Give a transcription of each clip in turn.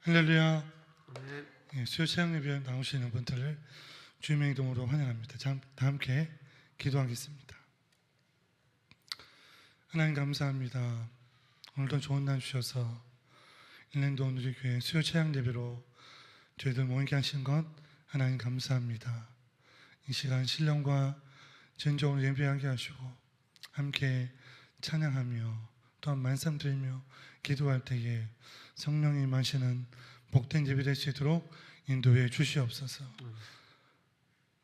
할렐루야. 예, 수요 체험 예배 나오시는 분들을 주님의 이름으로 환영합니다. 다 함께 기도하겠습니다. 하나님 감사합니다. 오늘도 좋은 날 주셔서 일랜도 오늘의 교회 수요 체험 예배로 저희들 모이게 하신 것 하나님 감사합니다. 이 시간 신령과 진정으로 예배하게 하시고 함께 찬양하며 또한 말씀드리며 기도할 때에 성령이 임하시는 복된 예배 될 수 있도록 인도해 주시옵소서.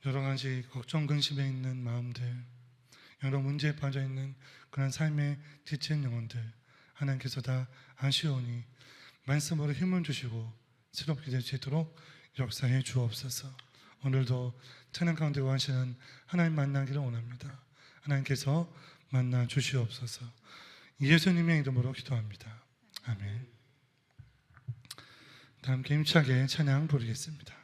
여러 가지 걱정 근심에 있는 마음들, 여러 문제에 빠져 있는 그런 삶에 지친 영혼들 하나님께서 다 아시오니 말씀으로 힘을 주시고 새롭게 될 수 있도록 역사해 주옵소서. 오늘도 찬양 가운데 하시는 하나님 만나기를 원합니다. 하나님께서 만나 주시옵소서. 예수님의 이름으로 기도합니다. 아멘. 다 함께 힘차게 찬양 부르겠습니다.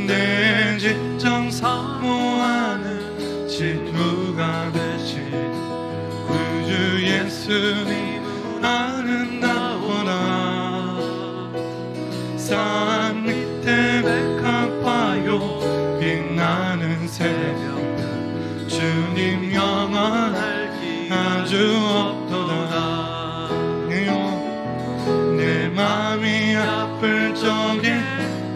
내 진정 사모하는 친구가 되신 구주 예수님은 아름다워라. 산 밑에 백합화요 빛나는 새벽별 주님 영원할 기 아주 없도다. 내 마음이 아플 적에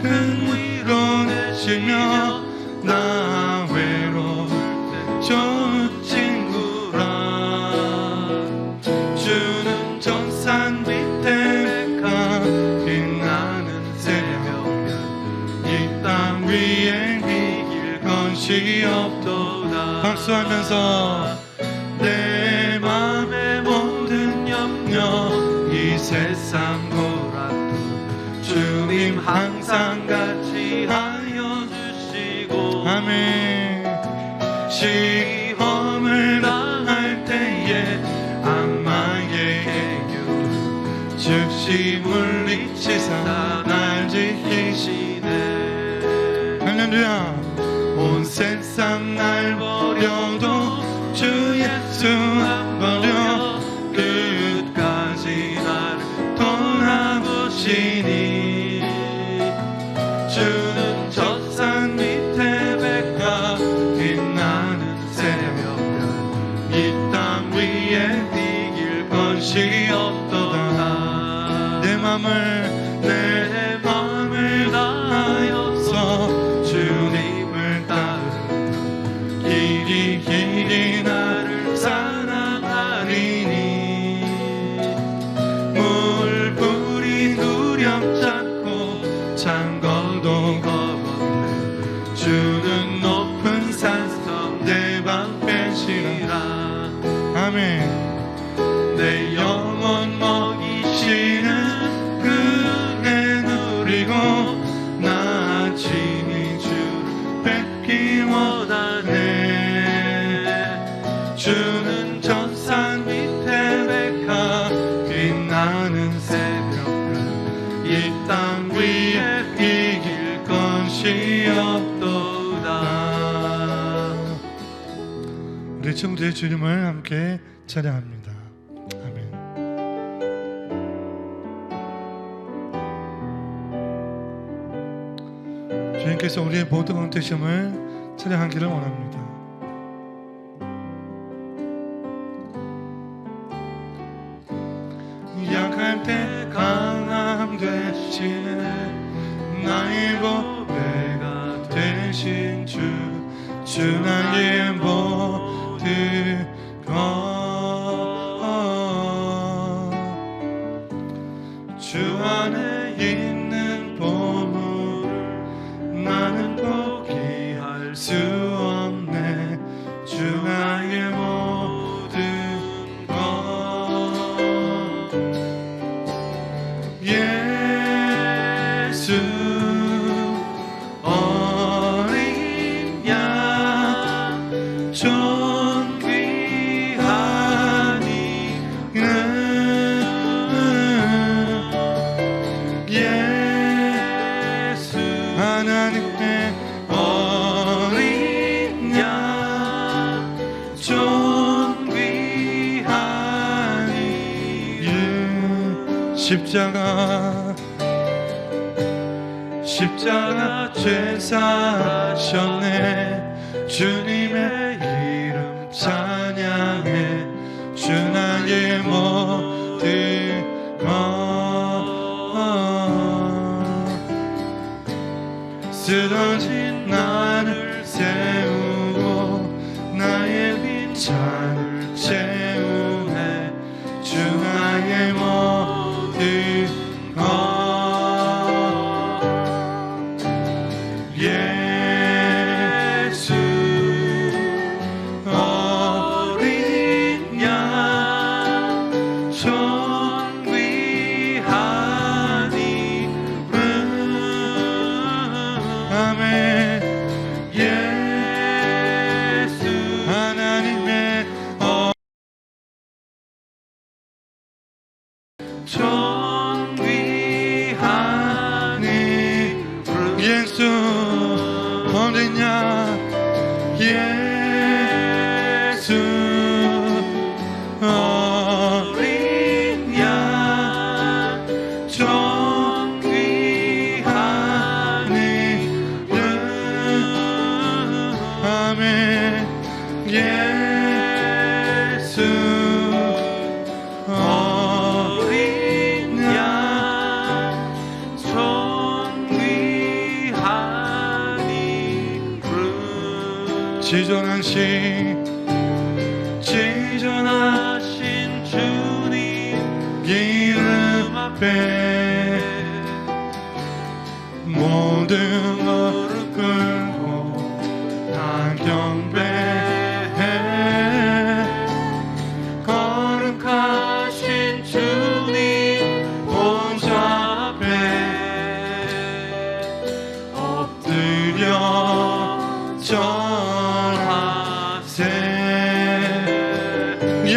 큰 위로 내시며 나 외로울 때 좋은 친구라. 주는 저 산 밑에 백합 빛나는 새벽별 이 땅 위에 이길 것이 없도다. 박수하면서 내 맘의 모든 염려 이 세상 고라도 주님 항상 같이 하여 주시고 아멘. 시험을 당할 때에 악마의 해교 즉시 물리치사 날 지키시네. 할렐루야. 온 세상 날 버려도 주 예수 안 버려 끝까지 나를 떠나보시니. 주는 저 산 밑에 백합 빛나는 새벽별 이 땅 위에 이길 것이 없도다. 내 맘을 다하여서 주님을 따르며 길이 나를 사랑하리니. 물불이 두렵지 않고 창거도 거벗네 주는 높은 산성 내 방패시라. 아멘. 내 영혼 먹이시는 그 은혜 누리고 나 친히 주를 뵙기 원하네. 주는 저 산 밑에 백합 빛나는 새벽별 이 땅 위에 이길 것이 없도다. 우리 친구들의 주님을 함께 찬양합니다. 아멘. 주님께서 우리의 모든 은퇴심을 찬양하기를 원합니다. 약할 때 강함 되시는 나의 보배가 되신 주 나의 모든 것. 주 안에 있는 보물을 나는 포기할 수 없네. 주 나의 모든 것. 예수 어린 양 존귀하니 예수 십자가 죄 사셨네. 주님의 이름 찬양해. 주 나의 모든 것 쓰러진 나를 세우고 나의 빈잔을 채우네. 주 나의 모든 것 예수 어린 양 존귀한 이름 아멘. 예수 하나님의 존귀한 이름 예수 어린 양 예수 어린 양 존귀한 이름 아멘. 예수 어린 양 존귀한 이름 지존하신 주님 이름 앞에 모든 무릎 꿇고 다 경배해. 거룩하신 주님 보좌 앞에 엎드려 절하세. 예수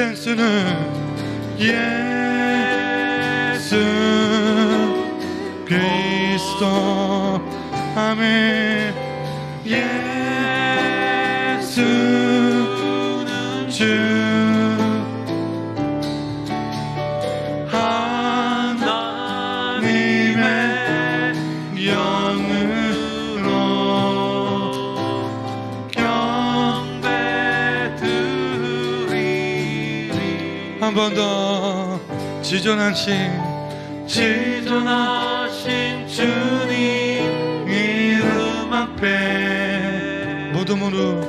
그리스도 아멘. 예수는 주 하나님의 영으로 경배 드리리. 한 번 더 지존하신 주님 이름 앞에 모든 무릎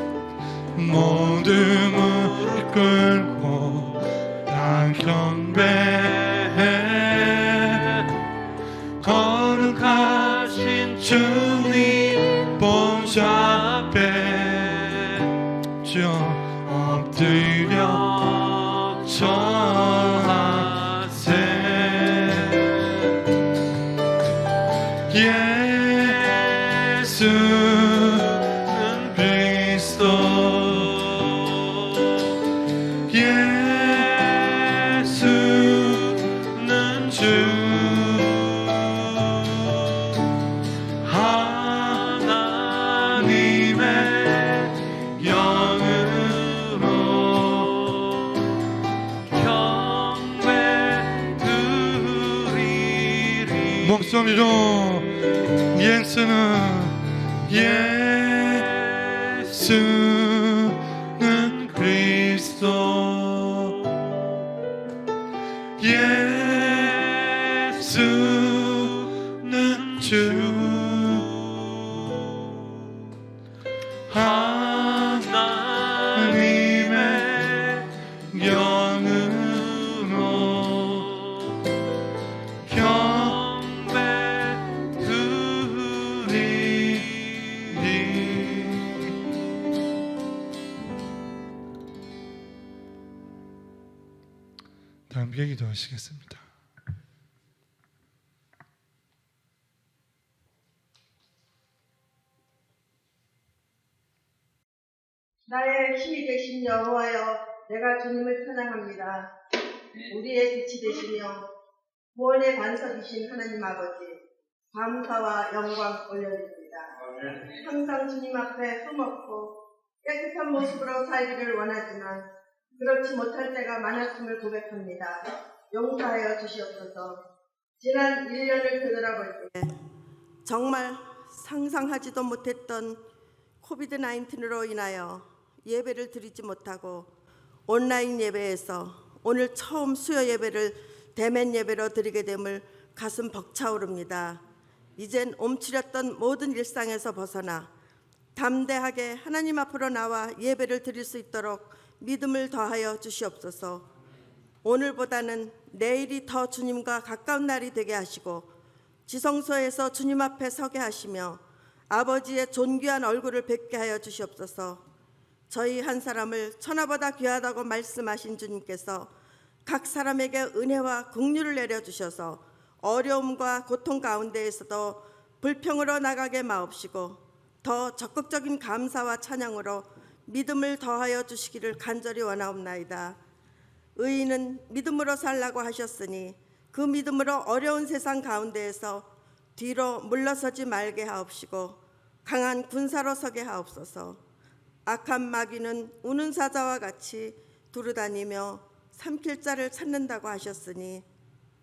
꿇고 다 경배해. 거룩하신 주님 보좌 앞에 주여 엎드려 절하세. 예수는 그리스도 예수는 주 하나님의 영으로 경배 드리리. 목소리로 예수는 그리스도 예수는 주 하나님의 영으로 경배 드리리. 다 함께 기도하시겠습니다. 나의 힘이 되신 여호와여, 내가 주님을 찬양합니다. 우리의 빛이 되시며 구원의 반석이신 하나님 아버지, 감사와 영광 올려드립니다. 항상 주님 앞에 숨었고 깨끗한 모습으로 살기를 원하지만 그렇지 못할 때가 많았음을 고백합니다. 용서하여 주시옵소서. 지난 1년을 되돌아볼 때 정말 상상하지도 못했던 코비드-19로 인하여 예배를 드리지 못하고 온라인 예배에서 오늘 처음 수요 예배를 대면 예배로 드리게 됨을 가슴 벅차오릅니다. 이젠 움츠렸던 모든 일상에서 벗어나 담대하게 하나님 앞으로 나와 예배를 드릴 수 있도록 믿음을 더하여 주시옵소서. 오늘보다는 내일이 더 주님과 가까운 날이 되게 하시고 지성소에서 주님 앞에 서게 하시며 아버지의 존귀한 얼굴을 뵙게 하여 주시옵소서. 저희 한 사람을 천하보다 귀하다고 말씀하신 주님께서 각 사람에게 은혜와 긍휼을 내려주셔서 어려움과 고통 가운데에서도 불평으로 나가게 마옵시고 더 적극적인 감사와 찬양으로 믿음을 더하여 주시기를 간절히 원하옵나이다. 의인은 믿음으로 살라고 하셨으니 그 믿음으로 어려운 세상 가운데에서 뒤로 물러서지 말게 하옵시고 강한 군사로 서게 하옵소서. 악한 마귀는 우는 사자와 같이 두루다니며 삼킬 자를 찾는다고 하셨으니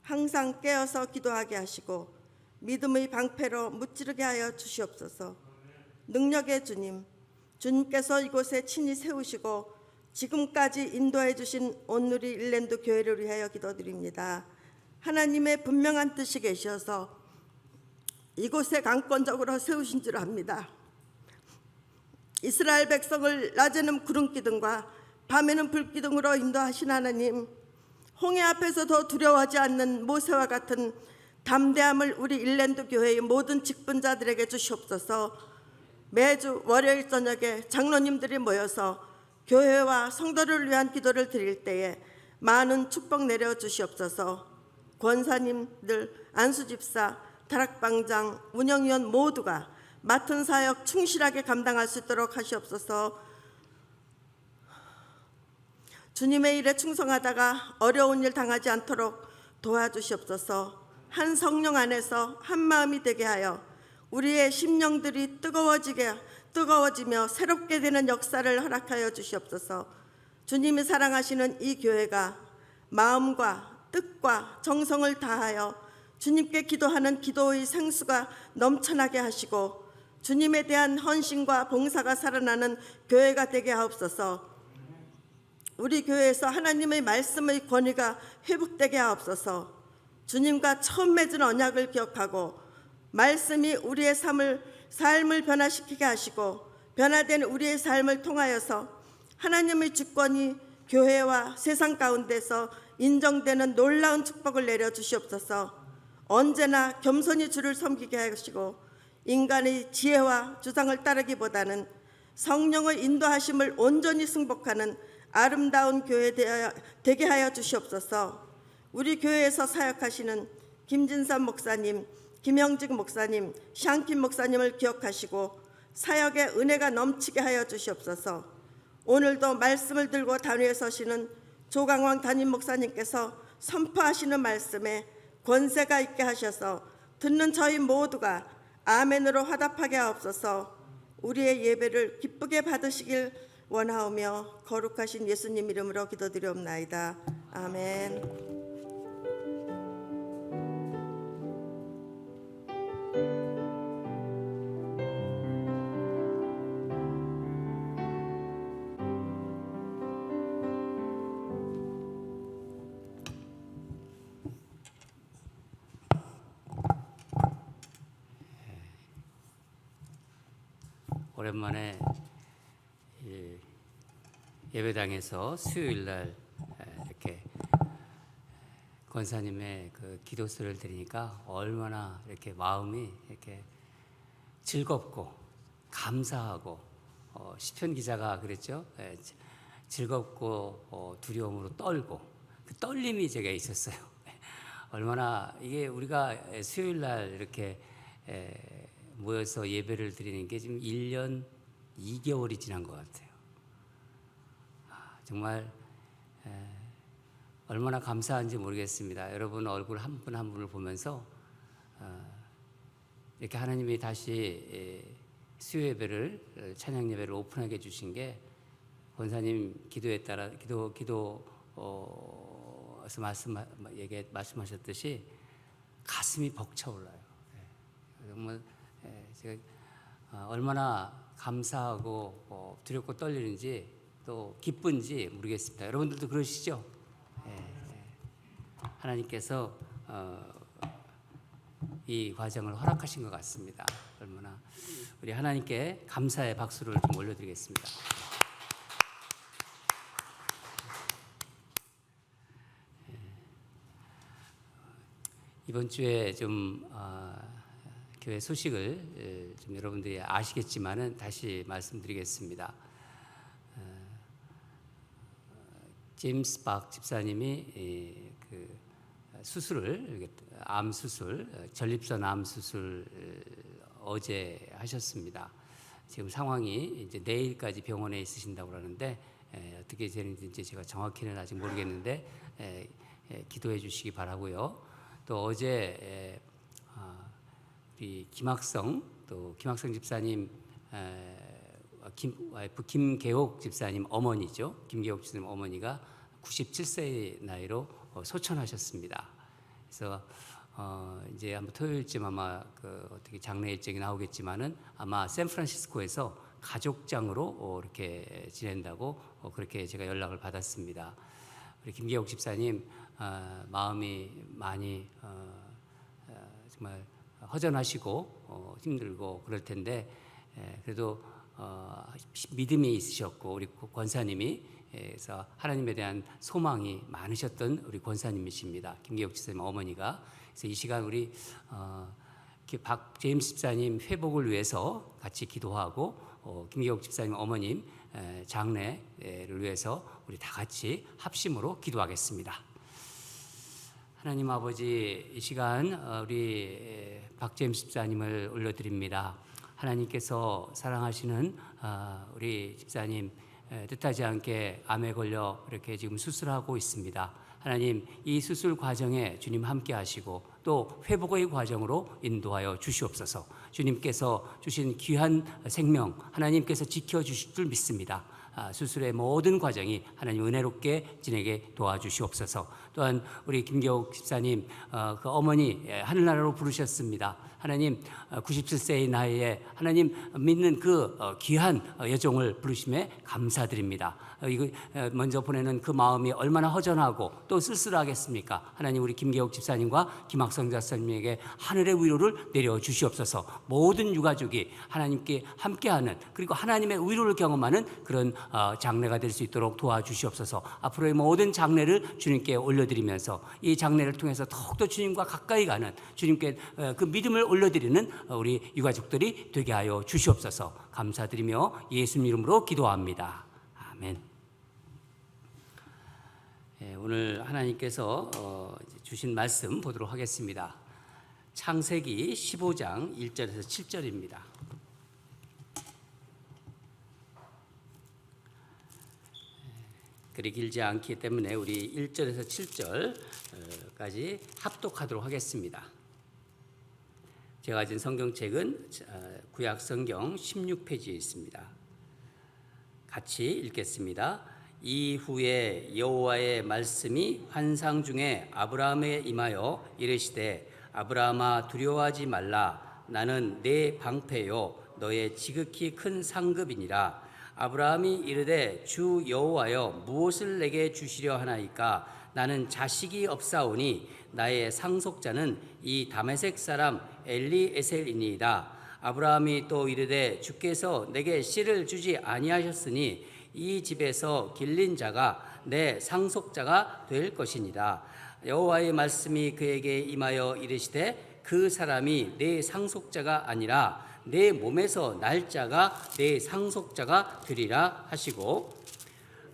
항상 깨어서 기도하게 하시고 믿음의 방패로 무찌르게 하여 주시옵소서. 능력의 주님, 주님께서 이곳에 친히 세우시고 지금까지 인도해 주신 온누리 일랜드 교회를 위하여 기도드립니다. 하나님의 분명한 뜻이 계셔서 이곳에 강권적으로 세우신 줄 압니다. 이스라엘 백성을 낮에는 구름 기둥과 밤에는 불 기둥으로 인도하신 하나님, 홍해 앞에서 더 두려워하지 않는 모세와 같은 담대함을 우리 일랜드 교회의 모든 직분자들에게 주시옵소서. 매주 월요일 저녁에 장로님들이 모여서 교회와 성도를 위한 기도를 드릴 때에 많은 축복 내려 주시옵소서. 권사님들, 안수집사, 다락방장, 운영위원 모두가 맡은 사역 충실하게 감당할 수 있도록 하시옵소서. 주님의 일에 충성하다가 어려운 일 당하지 않도록 도와주시옵소서. 한 성령 안에서 한 마음이 되게 하여 우리의 심령들이 뜨거워지며 새롭게 되는 역사를 허락하여 주시옵소서. 주님이 사랑하시는 이 교회가 마음과 뜻과 정성을 다하여 주님께 기도하는 기도의 생수가 넘쳐나게 하시고 주님에 대한 헌신과 봉사가 살아나는 교회가 되게 하옵소서. 우리 교회에서 하나님의 말씀의 권위가 회복되게 하옵소서. 주님과 처음 맺은 언약을 기억하고 말씀이 우리의 삶을 변화시키게 하시고 변화된 우리의 삶을 통하여서 하나님의 주권이 교회와 세상 가운데서 인정되는 놀라운 축복을 내려 주시옵소서. 언제나 겸손히 주를 섬기게 하시고 인간의 지혜와 주장을 따르기보다는 성령의 인도하심을 온전히 승복하는 아름다운 교회 되게 하여 주시옵소서. 우리 교회에서 사역하시는 김진삼 목사님, 김형직 목사님, 샹킴 목사님을 기억하시고 사역의 은혜가 넘치게 하여 주시옵소서. 오늘도 말씀을 들고 단위에 서시는 조강왕 담임 목사님께서 선포하시는 말씀에 권세가 있게 하셔서 듣는 저희 모두가 아멘으로 화답하게 하옵소서. 우리의 예배를 기쁘게 받으시길 원하오며 거룩하신 예수님 이름으로 기도드리옵나이다. 아멘. 오랜만에 예배당에서 수요일 날 이렇게 권사님의 그 기도수를 들으니까 얼마나 이렇게 마음이 이렇게 즐겁고 감사하고 시편 기자가 그랬죠. 즐겁고 두려움으로 떨고 그 떨림이 제가 있었어요. 얼마나 이게 우리가 수요일 날 이렇게 모여서 예배를 드리는 게 지금 1년 2개월이 지난 것 같아요. 정말 얼마나 감사한지 모르겠습니다. 여러분 얼굴 한 분 한 분을 보면서 이렇게 하나님이 다시 수요 예배를 찬양 예배를 오픈하게 해주신 게 권사님 기도에 따라 기도에서 말씀하셨듯이 가슴이 벅차올라요. 정말 제가 얼마나 감사하고 두렵고 떨리는지 또 기쁜지 모르겠습니다. 여러분들도 그러시죠? 하나님께서 이 과정을 허락하신 것 같습니다. 얼마나 우리 하나님께 감사의 박수를 좀 올려드리겠습니다. 이번 주에 좀 교회 소식을 좀 여러분들이 아시겠지만은 다시 말씀드리겠습니다. 제임스 박 집사님이 그 수술을 암 수술, 전립선 암 수술 어제 하셨습니다. 지금 상황이 이제 내일까지 병원에 있으신다고 그러는데 어떻게 되는지 제가 정확히는 아직 모르겠는데 기도해 주시기 바라고요. 또 어제 우리 김학성 집사님 와이프 김계옥 집사님 어머니죠. 김계옥 집사님 어머니가 97세의 나이로 소천하셨습니다. 그래서 이제 한번 토요일쯤 아마 어떻게 장례 일정이 나오겠지만은 아마 샌프란시스코에서 가족장으로 이렇게 지낸다고 그렇게 제가 연락을 받았습니다. 우리 김계옥 집사님 마음이 많이 정말 허전하시고 힘들고 그럴 텐데 그래도 믿음이 있으셨고 우리 권사님이 그래서 하나님에 대한 소망이 많으셨던 우리 권사님이십니다. 김계옥 집사님 어머니가. 그래서 이 시간 우리 박 제임스 집사님 회복을 위해서 같이 기도하고 김계옥 집사님 어머님 장례를 위해서 우리 다 같이 합심으로 기도하겠습니다. 하나님 아버지, 이 시간 우리 박 제임스 집사님을 올려드립니다. 하나님께서 사랑하시는 우리 집사님 뜻하지 않게 암에 걸려 이렇게 지금 수술하고 있습니다. 하나님, 이 수술 과정에 주님 함께 하시고 또 회복의 과정으로 인도하여 주시옵소서. 주님께서 주신 귀한 생명 하나님께서 지켜주실 줄 믿습니다. 수술의 모든 과정이 하나님 은혜롭게 지내게 도와주시옵소서. 또한 우리 김계옥 집사님 그 어머니 하늘나라로 부르셨습니다. 하나님 97세의 나이에 하나님 믿는 그 귀한 여종을 부르심에 감사드립니다. 이거 먼저 보내는 그 마음이 얼마나 허전하고 또 쓸쓸하겠습니까? 하나님 우리 김계옥 집사님과 김학성 집사님에게 하늘의 위로를 내려 주시옵소서. 모든 유가족이 하나님께 함께하는 그리고 하나님의 위로를 경험하는 그런 장례가 될 수 있도록 도와주시옵소서. 앞으로의 모든 장례를 주님께 올려드리면서 이 장례를 통해서 더욱더 주님과 가까이 가는 주님께 그 믿음을 올려드리는 우리 유가족들이 되게 하여 주시옵소서. 감사드리며 예수님 이름으로 기도합니다. 아멘. 오늘 하나님께서 주신 말씀 보도록 하겠습니다. 창세기 15장 1절에서 7절입니다. 그리 길지 않기 때문에 우리 1절에서 7절까지 합독하도록 하겠습니다. 제가 가진 성경책은 구약 성경 16페이지에 있습니다. 같이 읽겠습니다. 이후에 여호와의 말씀이 환상 중에 아브라함에 임하여 이르시되 아브라함아 두려워하지 말라. 나는 내 방패요 너의 지극히 큰 상급이니라. 아브라함이 이르되 주 여호와여 무엇을 내게 주시려 하나이까? 나는 자식이 없사오니 나의 상속자는 이 다메섹 사람 엘리에셀이니이다. 아브라함이 또 이르되 주께서 내게 씨를 주지 아니하셨으니 이 집에서 길린 자가 내 상속자가 될 것이니라. 여호와의 말씀이 그에게 임하여 이르시되 그 사람이 내 상속자가 아니라 내 몸에서 날 자가 내 상속자가 되리라 하시고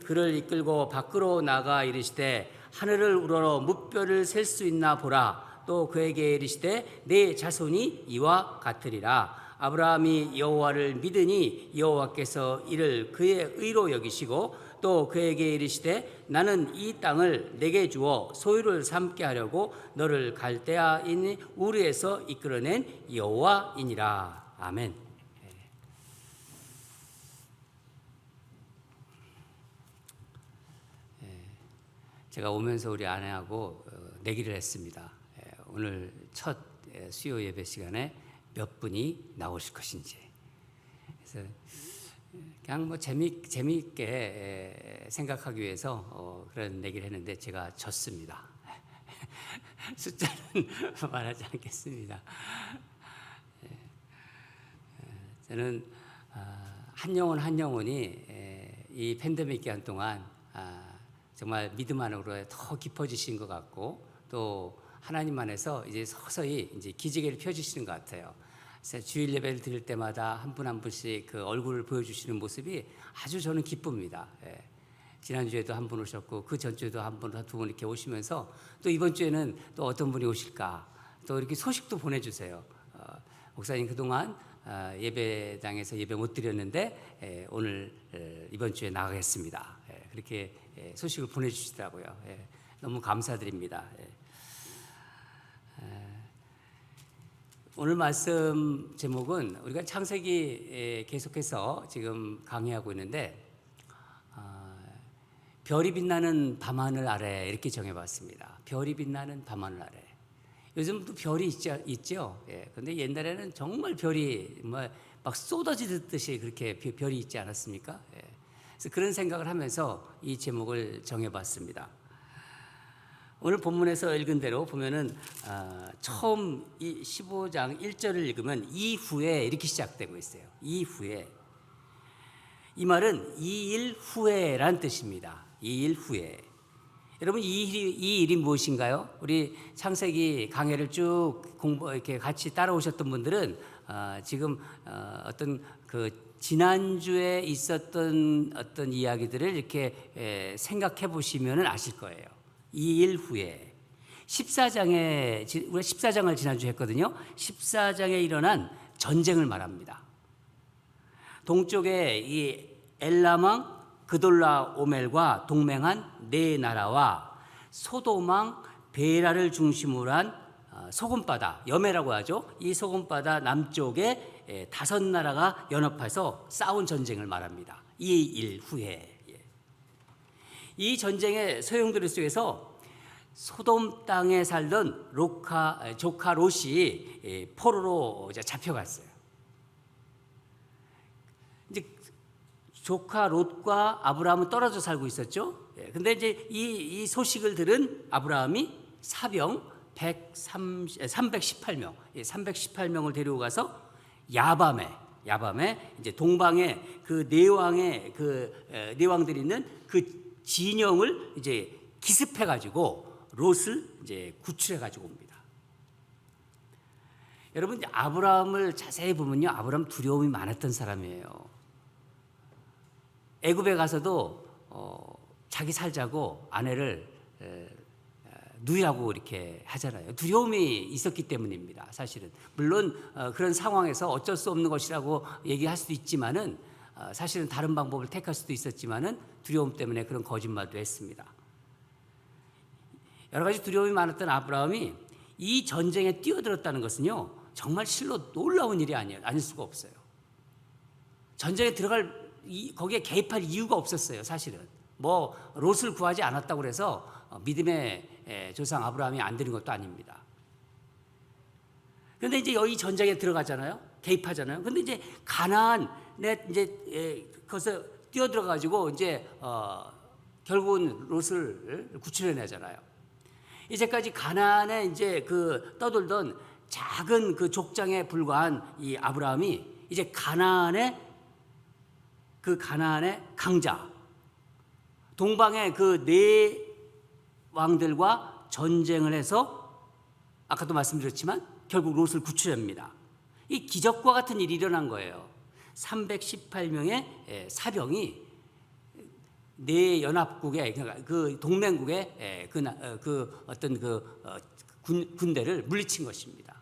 그를 이끌고 밖으로 나가 이르시되 하늘을 우러러 무뼈를 셀 수 있나 보라. 또 그에게 이르시되 내 자손이 이와 같으리라. 아브라함이 여호와를 믿으니 여호와께서 이를 그의 의로 여기시고 또 그에게 이르시되 나는 이 땅을 내게 주어 소유를 삼게 하려고 너를 갈대아인 우르에서 이끌어낸 여호와이니라. 아멘. 제가 오면서 우리 아내하고 내기를 했습니다. 오늘 첫 수요 예배 시간에 몇 분이 나오실 것인지. 그래서 그냥 뭐 재미있게 생각하기 위해서 그런 얘기를 했는데 제가 졌습니다. 숫자는 말하지 않겠습니다. 저는 한 영혼이 이 팬데믹 기간 동안 정말 믿음 안으로 더 깊어지신 것 같고 또 하나님 안에서 이제 서서히 이제 기지개를 펴주시는 것 같아요. 그래서 주일 예배를 드릴 때마다 한 분 한 분씩 그 얼굴을 보여주시는 모습이 아주 저는 기쁩니다. 지난주에도 한 분 오셨고 그 전주에도 한 분, 두 분 이렇게 오시면서 또 이번 주에는 또 어떤 분이 오실까 또 이렇게 소식도 보내주세요. 목사님 그동안 예배당에서 예배 못 드렸는데 오늘 이번 주에 나가겠습니다. 그렇게 소식을 보내주시더라고요. 너무 감사드립니다. 오늘 말씀 제목은 우리가 창세기 계속해서 지금 강의하고 있는데 별이 빛나는 밤하늘 아래 이렇게 정해봤습니다. 별이 빛나는 밤하늘 아래. 요즘도 별이 있죠. 그런데 옛날에는 정말 별이 막 쏟아지듯이 그렇게 별이 있지 않았습니까? 그래서 그런 생각을 하면서 이 제목을 정해봤습니다. 오늘 본문에서 읽은 대로 보면은 처음 이 15장 1절을 읽으면 이후에 이렇게 시작되고 있어요. 이후에. 이 말은 이 일 후에란 뜻입니다. 이 일 후에. 여러분 이 일이 무엇인가요? 우리 창세기 강해를 쭉 이렇게 같이 따라오셨던 분들은 지금 어떤 그 지난주에 있었던 어떤 이야기들을 이렇게 생각해 보시면 아실 거예요. 이 일 후에 14장에 우리가 14장을 지난주에 했거든요. 14장에 일어난 전쟁을 말합니다. 동쪽에 이 엘람 왕 그돌라 오멜과 동맹한 네 나라와 소돔 왕 베라를 중심으로 한 소금바다, 여매라고 하죠. 이 소금바다 남쪽에 5 나라가 연합해서 싸운 전쟁을 말합니다. 이 일 후에. 이 전쟁의 소용돌이 속에서 소돔 땅에 살던 조카 롯이 포로로 잡혀갔어요. 이제 조카 롯과 아브라함은 떨어져 살고 있었죠. 근데 이제 이 소식을 들은 아브라함이 사병 318명, 318명을 데리고 가서 야밤에 이제 동방에 그 내왕들이 있는 그 진영을 이제 기습해 가지고 롯을 이제 구출해 가지고 옵니다. 여러분 아브라함을 자세히 보면요, 아브라함 두려움이 많았던 사람이에요. 애굽에 가서도 자기 살자고 아내를 누이라고 이렇게 하잖아요. 두려움이 있었기 때문입니다. 사실은 물론 그런 상황에서 어쩔 수 없는 것이라고 얘기할 수도 있지만은 사실은 다른 방법을 택할 수도 있었지만은 두려움 때문에 그런 거짓말도 했습니다. 여러 가지 두려움이 많았던 아브라함이 이 전쟁에 뛰어들었다는 것은요, 정말 실로 놀라운 일이 아닐 수가 없어요. 전쟁에 거기에 개입할 이유가 없었어요. 사실은 뭐 롯을 구하지 않았다고 해서 믿음의 조상 아브라함이 안 되는 것도 아닙니다. 그런데 이제 여기 전쟁에 들어가잖아요. 개입하잖아요. 그런데 이제 가나안에 이제 거기서 뛰어들어 가지고 이제 결국은 롯을 구출해내잖아요. 이제까지 가나안에 이제 그 떠돌던 작은 그 족장에 불과한 이 아브라함이 이제 가나안의 강자, 동방의 그 네 왕들과 전쟁을 해서 아까도 말씀드렸지만 결국 롯을 구출합니다. 이 기적과 같은 일이 일어난 거예요. 318명의 사병이 네 연합국의 그 동맹국의 어떤 군대를 물리친 것입니다.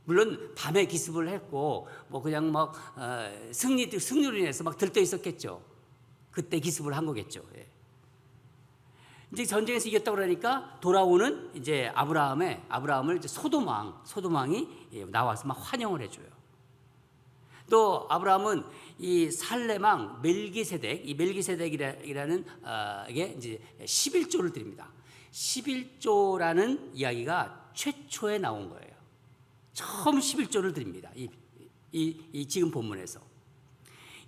물론 밤에 기습을 했고 뭐 그냥 막 승리로 인해서 막 들떠 있었겠죠. 그때 기습을 한 거겠죠. 이제 전쟁에서 이겼다고 그러니까 돌아오는 이제 아브라함을 이제 소돔 왕이 나와서 막 환영을 해줘요. 또 아브라함은 이 살렘 왕 멜기세덱이라는 이게 이제 11조를 드립니다. 11조라는 이야기가 최초에 나온 거예요. 처음 11조를 드립니다. 이 지금 본문에서.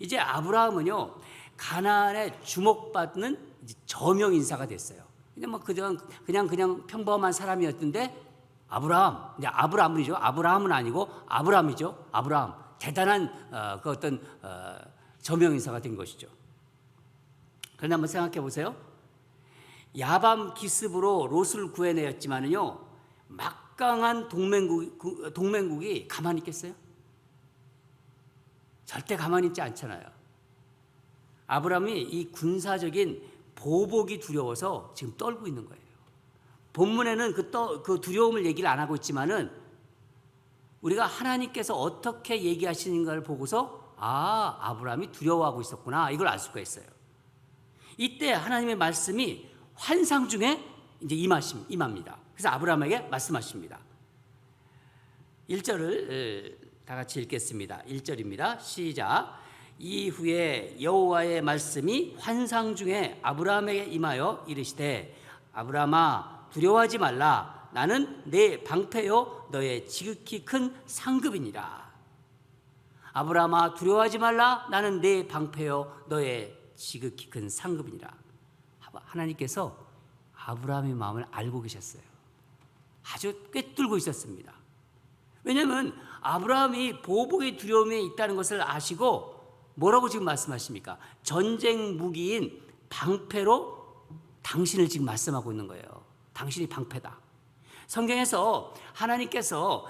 이제 아브라함은요, 가나안에 주목받는 저명 인사가 됐어요. 그냥 뭐 그냥 평범한 사람이었는데 아브라함, 이제 아브라함이죠. 아브라함은 아니고 아브라함이죠. 아브라함, 대단한 그 어떤 저명 인사가 된 것이죠. 그런데 한번 생각해 보세요. 야밤 기습으로 롯을 구해내었지만은요, 막강한 동맹국이 가만히 있겠어요? 절대 가만히 있지 않잖아요. 아브라함이 이 군사적인 보복이 두려워서 지금 떨고 있는 거예요. 본문에는 그 두려움을 얘기를 안 하고 있지만은 우리가 하나님께서 어떻게 얘기하시는가를 보고서 아브라함이 두려워하고 있었구나, 이걸 알 수가 있어요. 이때 하나님의 말씀이 환상 중에 이제 임합니다. 그래서 아브라함에게 말씀하십니다. 1절을 다 같이 읽겠습니다. 1절입니다. 시작. 이후에 여호와의 말씀이 환상 중에 아브라함에게 임하여 이르시되 아브라함아 두려워하지 말라. 나는 내 방패요 너의 지극히 큰 상급이니라. 아브라함아 두려워하지 말라. 나는 내 방패요 너의 지극히 큰 상급이니라. 하나님께서 아브라함의 마음을 알고 계셨어요. 아주 꿰뚫고 있었습니다. 왜냐하면 아브라함이 보복의 두려움에 있다는 것을 아시고 뭐라고 지금 말씀하십니까? 전쟁 무기인 방패로 당신을 지금 말씀하고 있는 거예요. 당신이 방패다. 성경에서 하나님께서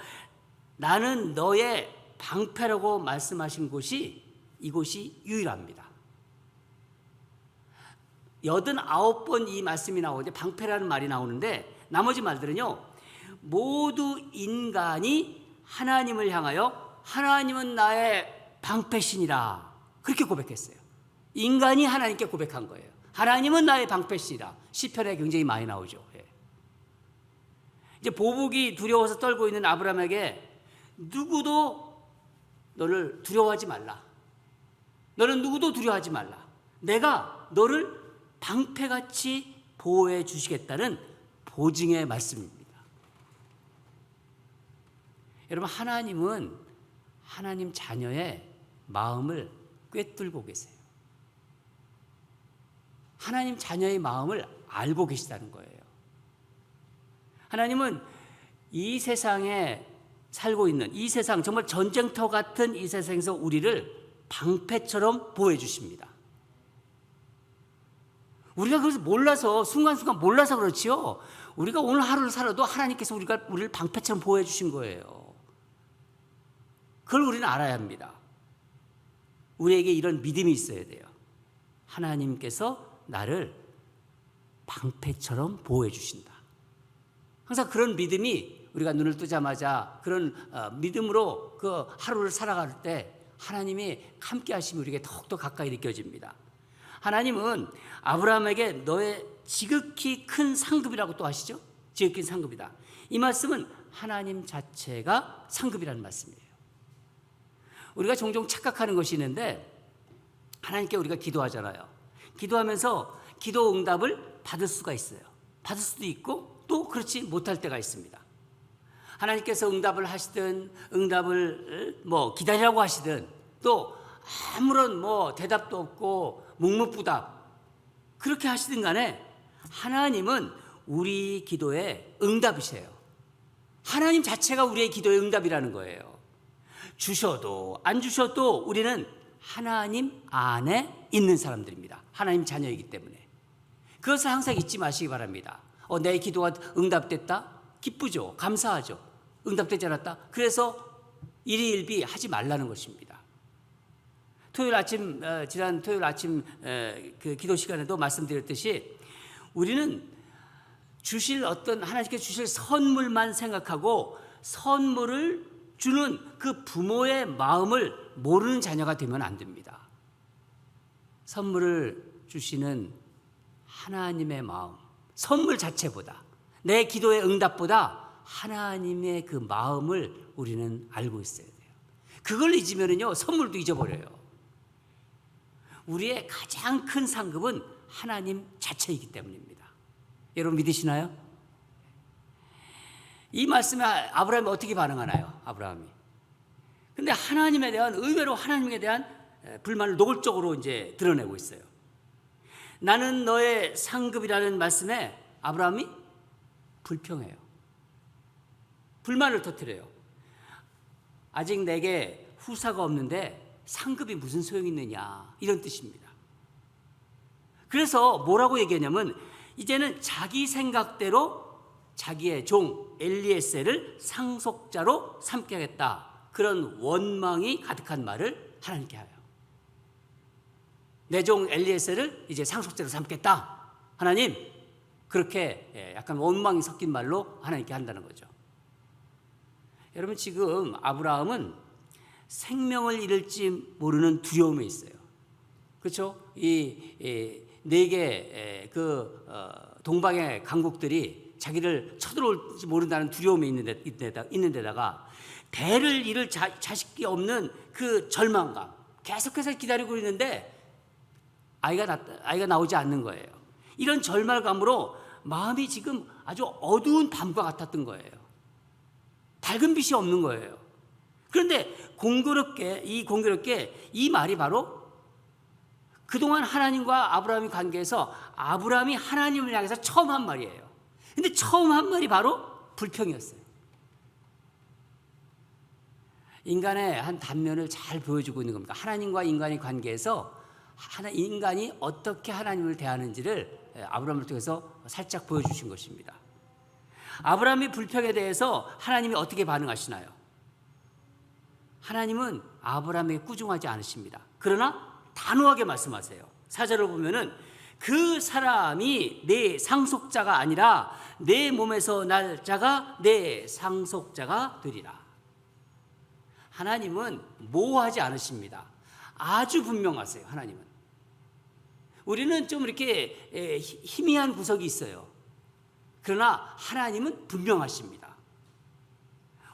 나는 너의 방패라고 말씀하신 곳이 이곳이 유일합니다. 89번 이 말씀이 나오는데 방패라는 말이 나오는데 나머지 말들은요, 모두 인간이 하나님을 향하여 하나님은 나의 방패시니라 그렇게 고백했어요. 인간이 하나님께 고백한 거예요. 하나님은 나의 방패시니라. 시편에 굉장히 많이 나오죠. 이제 보복이 두려워서 떨고 있는 아브라함에게 누구도 너를 두려워하지 말라. 너는 누구도 두려워하지 말라. 내가 너를 방패같이 보호해 주시겠다는 보증의 말씀입니다. 여러분, 하나님은 하나님 자녀의 마음을 꿰뚫고 계세요. 하나님 자녀의 마음을 알고 계시다는 거예요. 하나님은 이 세상에 살고 있는 이 세상, 정말 전쟁터 같은 이 세상에서 우리를 방패처럼 보호해 주십니다. 우리가 그래서 몰라서, 순간순간 몰라서 그렇지요. 우리가 오늘 하루를 살아도 하나님께서 우리를 방패처럼 보호해 주신 거예요. 그걸 우리는 알아야 합니다. 우리에게 이런 믿음이 있어야 돼요. 하나님께서 나를 방패처럼 보호해 주신다. 항상 그런 믿음이 우리가 눈을 뜨자마자 그런 믿음으로 그 하루를 살아갈 때 하나님이 함께 하심이 우리에게 더욱더 가까이 느껴집니다. 하나님은 아브라함에게 너의 지극히 큰 상급이라고 또 하시죠. 지극히 큰 상급이다. 이 말씀은 하나님 자체가 상급이라는 말씀이에요. 우리가 종종 착각하는 것이 있는데, 하나님께 우리가 기도하잖아요. 기도하면서 기도 응답을 받을 수가 있어요. 받을 수도 있고 또 그렇지 못할 때가 있습니다. 하나님께서 응답을 하시든 응답을 기다리라고 하시든 또 아무런 대답도 없고 묵묵부답 그렇게 하시든 간에 하나님은 우리 기도의 응답이세요. 하나님 자체가 우리의 기도의 응답이라는 거예요. 주셔도 안 주셔도 우리는 하나님 안에 있는 사람들입니다. 하나님 자녀이기 때문에. 그것을 항상 잊지 마시기 바랍니다. 내 기도가 응답됐다? 기쁘죠. 감사하죠. 응답되지 않았다? 그래서 일희일비 하지 말라는 것입니다. 지난 토요일 아침 그 기도 시간에도 말씀드렸듯이 우리는 하나님께 주실 선물만 생각하고 선물을 주는 그 부모의 마음을 모르는 자녀가 되면 안 됩니다. 선물을 주시는 하나님의 마음, 선물 자체보다, 내 기도의 응답보다 하나님의 그 마음을 우리는 알고 있어야 돼요. 그걸 잊으면요, 선물도 잊어버려요. 우리의 가장 큰 상급은 하나님 자체이기 때문입니다. 여러분 믿으시나요? 이 말씀에 아브라함이 어떻게 반응하나요? 아브라함이. 근데 하나님에 대한 의외로 하나님에 대한 불만을 노골적으로 이제 드러내고 있어요. 나는 너의 상급이라는 말씀에 아브라함이 불평해요. 불만을 터뜨려요. 아직 내게 후사가 없는데 상급이 무슨 소용이 있느냐, 이런 뜻입니다. 그래서 뭐라고 얘기하냐면 이제는 자기 생각대로 자기의 종 엘리에셀을 상속자로 삼게 하겠다, 그런 원망이 가득한 말을 하나님께 해요. 내 종 엘리에셀을 이제 상속자로 삼겠다, 하나님, 그렇게 약간 원망이 섞인 말로 하나님께 한다는 거죠. 여러분, 지금 아브라함은 생명을 잃을지 모르는 두려움에 있어요. 그렇죠? 이 네 개 동방의 강국들이 자기를 쳐들어올지 모른다는 두려움이 있는 데다가 대를 잃을 자식이 없는 그 절망감, 계속해서 기다리고 있는데 아이가 나오지 않는 거예요. 이런 절망감으로 마음이 지금 아주 어두운 밤과 같았던 거예요. 밝은 빛이 없는 거예요. 그런데 공교롭게 이 말이 바로 그동안 하나님과 아브라함의 관계에서 아브라함이 하나님을 향해서 처음 한 말이에요. 근데 처음 한 말이 바로 불평이었어요. 인간의 한 단면을 잘 보여주고 있는 겁니다. 하나님과 인간의 관계에서 인간이 어떻게 하나님을 대하는지를 아브라함을 통해서 살짝 보여주신 것입니다. 아브라함의 불평에 대해서 하나님이 어떻게 반응하시나요? 하나님은 아브라함에게 꾸중하지 않으십니다. 그러나 단호하게 말씀하세요. 4절을 보면은 그 사람이 내 상속자가 아니라 내 몸에서 날 자가 내 상속자가 되리라. 하나님은 모호하지 않으십니다. 아주 분명하세요. 하나님은. 우리는 좀 이렇게 희미한 구석이 있어요. 그러나 하나님은 분명하십니다.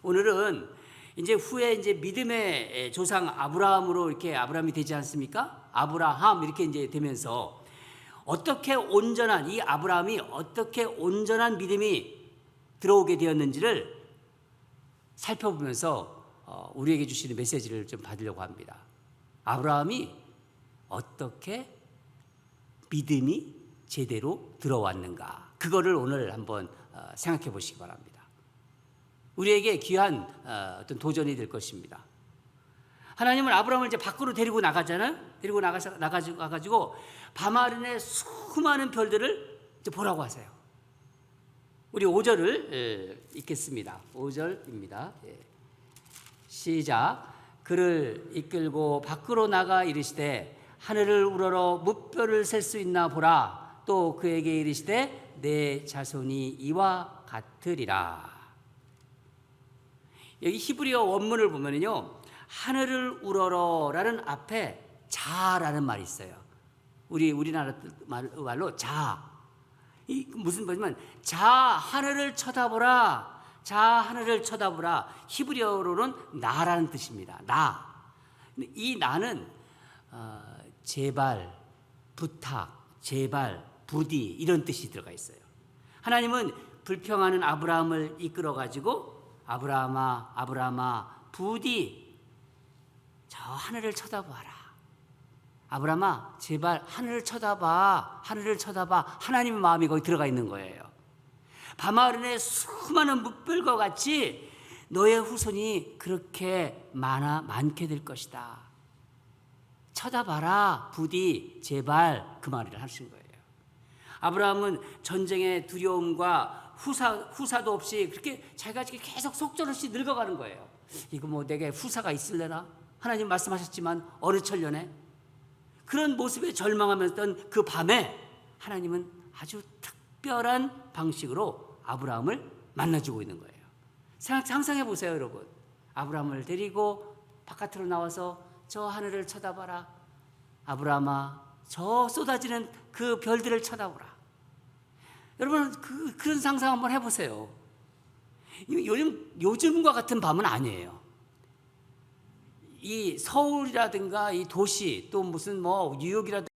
오늘은 이제 후에 이제 믿음의 조상 아브라함으로 이렇게 아브라함이 되지 않습니까? 아브라함 이렇게 이제 되면서 어떻게 온전한 이 아브라함이 어떻게 온전한 믿음이 들어오게 되었는지를 살펴보면서 우리에게 주시는 메시지를 좀 받으려고 합니다. 아브라함이 어떻게 믿음이 제대로 들어왔는가, 그거를 오늘 한번 생각해 보시기 바랍니다. 우리에게 귀한 어떤 도전이 될 것입니다. 하나님은 아브라함을 이제 밖으로 데리고 나가잖아요. 데리고 나가가지고 밤하늘의 수많은 별들을 이제 보라고 하세요. 우리 5절을 읽겠습니다. 5절입니다. 시작. 그를 이끌고 밖으로 나가 이르시되 하늘을 우러러 무뼈를 셀 수 있나 보라. 또 그에게 이르시되 내 자손이 이와 같으리라. 여기 히브리어 원문을 보면요, 하늘을 우러러라는 앞에 자라는 말이 있어요. 우리나라 말로 자. 이 무슨 말이냐면 자 하늘을 쳐다보라. 자 하늘을 쳐다보라. 히브리어로는 나라는 뜻입니다. 나. 이 나는 제발, 부탁, 제발, 부디 이런 뜻이 들어가 있어요. 하나님은 불평하는 아브라함을 이끌어 가지고 아브라함아 부디 저 하늘을 쳐다봐라. 아브라함아 제발 하늘을 쳐다봐. 하나님의 마음이 거기 들어가 있는 거예요. 밤하늘의 수많은 무별과 같이 너의 후손이 그렇게 많게 될 것이다. 쳐다봐라. 부디 제발, 그 말을 하신 거예요. 아브라함은 전쟁의 두려움과 후사도 없이 그렇게 자기가 계속 속절없이 늙어가는 거예요. 이거 뭐 내게 후사가 있을래나? 하나님 말씀하셨지만 어느 천년에 그런 모습에 절망하면서 그 밤에 하나님은 아주 특별한 방식으로 아브라함을 만나주고 있는 거예요. 상상해 보세요, 여러분. 아브라함을 데리고 바깥으로 나와서 저 하늘을 쳐다봐라. 아브라함아, 저 쏟아지는 그 별들을 쳐다보라. 여러분, 그런 상상 한번 해보세요. 요즘과 같은 밤은 아니에요. 이 서울이라든가 이 도시, 또 무슨 뭐 뉴욕이라든가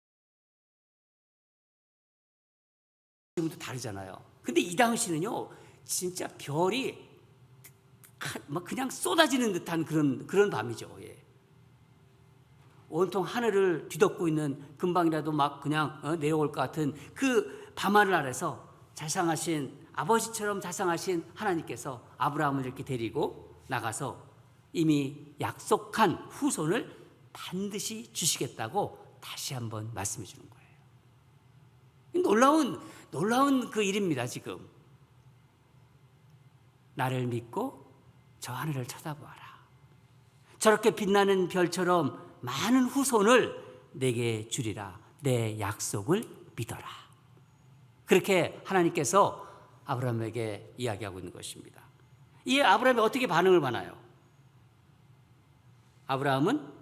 지금도 다르잖아요. 근데 이 당시는요, 진짜 별이 막 그냥 쏟아지는 듯한 그런 밤이죠. 예. 온통 하늘을 뒤덮고 있는 금방이라도 막 그냥 내려올 것 같은 그 밤하늘 아래서 자상하신 아버지처럼 자상하신 하나님께서 아브라함을 이렇게 데리고 나가서 이미 약속한 후손을 반드시 주시겠다고 다시 한번 말씀해 주는 거예요. 놀라운 그 일입니다. 지금 나를 믿고 저 하늘을 쳐다보아라. 저렇게 빛나는 별처럼 많은 후손을 내게 주리라. 내 약속을 믿어라. 그렇게 하나님께서 아브라함에게 이야기하고 있는 것입니다. 이에 아브라함이 어떻게 반응을 하나요? 아브라함은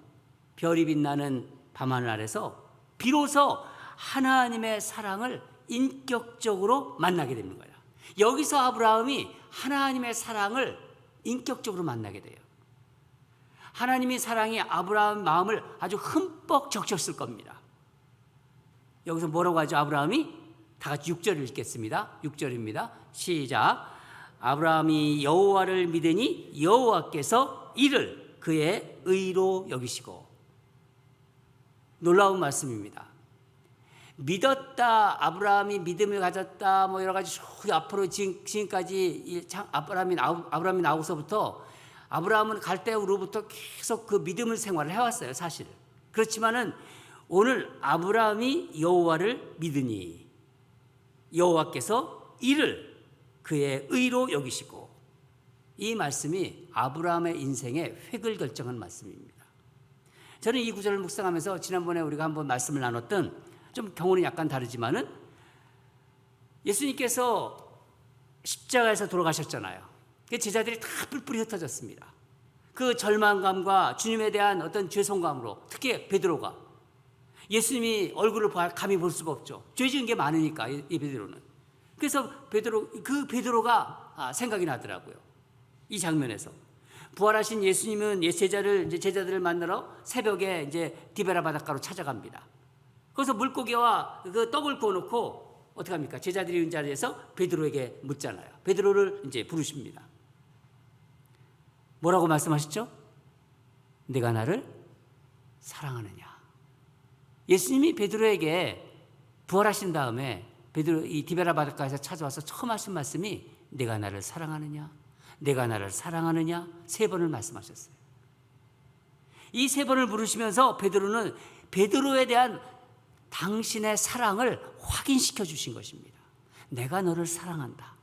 별이 빛나는 밤하늘 아래서 비로소 하나님의 사랑을 인격적으로 만나게 되는 거예요. 여기서 아브라함이 하나님의 사랑을 인격적으로 만나게 돼요. 하나님의 사랑이 아브라함 마음을 아주 흠뻑 적셨을 겁니다. 여기서 뭐라고 하죠? 아브라함이 다 같이 6절을 읽겠습니다. 6절입니다. 시작. 아브라함이 여호와를 믿으니 여호와께서 이를 그의 의로 여기시고. 놀라운 말씀입니다. 믿었다, 아브라함이 믿음을 가졌다, 뭐 여러 가지 앞으로 지금까지 아브라함이 나오고서부터 아브라함은 갈대우로부터 계속 그 믿음을 생활을 해왔어요, 사실. 그렇지만은 오늘 아브라함이 여호와를 믿으니 여호와께서 이를 그의 의로 여기시고, 이 말씀이 아브라함의 인생의 획을 결정한 말씀입니다. 저는 이 구절을 묵상하면서 지난번에 우리가 한번 말씀을 나눴던, 좀 경우는 약간 다르지만은 예수님께서 십자가에서 돌아가셨잖아요. 제자들이 다 뿔뿔이 흩어졌습니다. 그 절망감과 주님에 대한 어떤 죄송감으로, 특히 베드로가 예수님이 얼굴을 감히 볼 수가 없죠. 죄 지은 게 많으니까, 이 베드로는. 그래서 베드로가 생각이 나더라고요. 이 장면에서 부활하신 예수님은 제자들을 만나러 새벽에 이제 디베라 바닷가로 찾아갑니다. 거기서 물고기와 그 떡을 구워놓고 어떻게 합니까? 제자들이 있는 자리에서 베드로에게 묻잖아요. 베드로를 이제 부르십니다. 뭐라고 말씀하셨죠? 내가 나를 사랑하느냐. 예수님이 베드로에게 부활하신 다음에 베드로 이 디베라 바닷가에서 찾아와서 처음 하신 말씀이 내가 나를 사랑하느냐, 내가 나를 사랑하느냐 3번을 말씀하셨어요. 이 3번을 부르시면서 베드로는 베드로에 대한 당신의 사랑을 확인시켜 주신 것입니다. 내가 너를 사랑한다.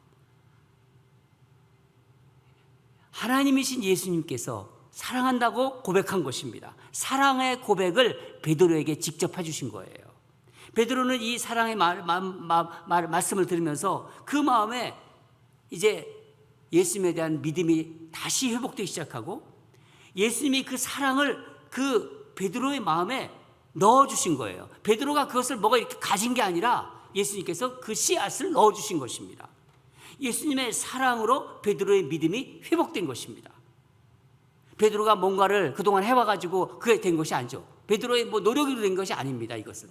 하나님이신 예수님께서 사랑한다고 고백한 것입니다. 사랑의 고백을 베드로에게 직접 해주신 거예요. 베드로는 이 사랑의 말씀을 들으면서 그 마음에 이제 예수님에 대한 믿음이 다시 회복되기 시작하고, 예수님이 그 사랑을 그 베드로의 마음에 넣어주신 거예요. 베드로가 그것을 뭐가 이렇게 가진 게 아니라 예수님께서 그 씨앗을 넣어주신 것입니다. 예수님의 사랑으로 베드로의 믿음이 회복된 것입니다. 베드로가 뭔가를 그동안 해와가지고 그게 된 것이 아니죠. 베드로의 노력으로 된 것이 아닙니다. 이것은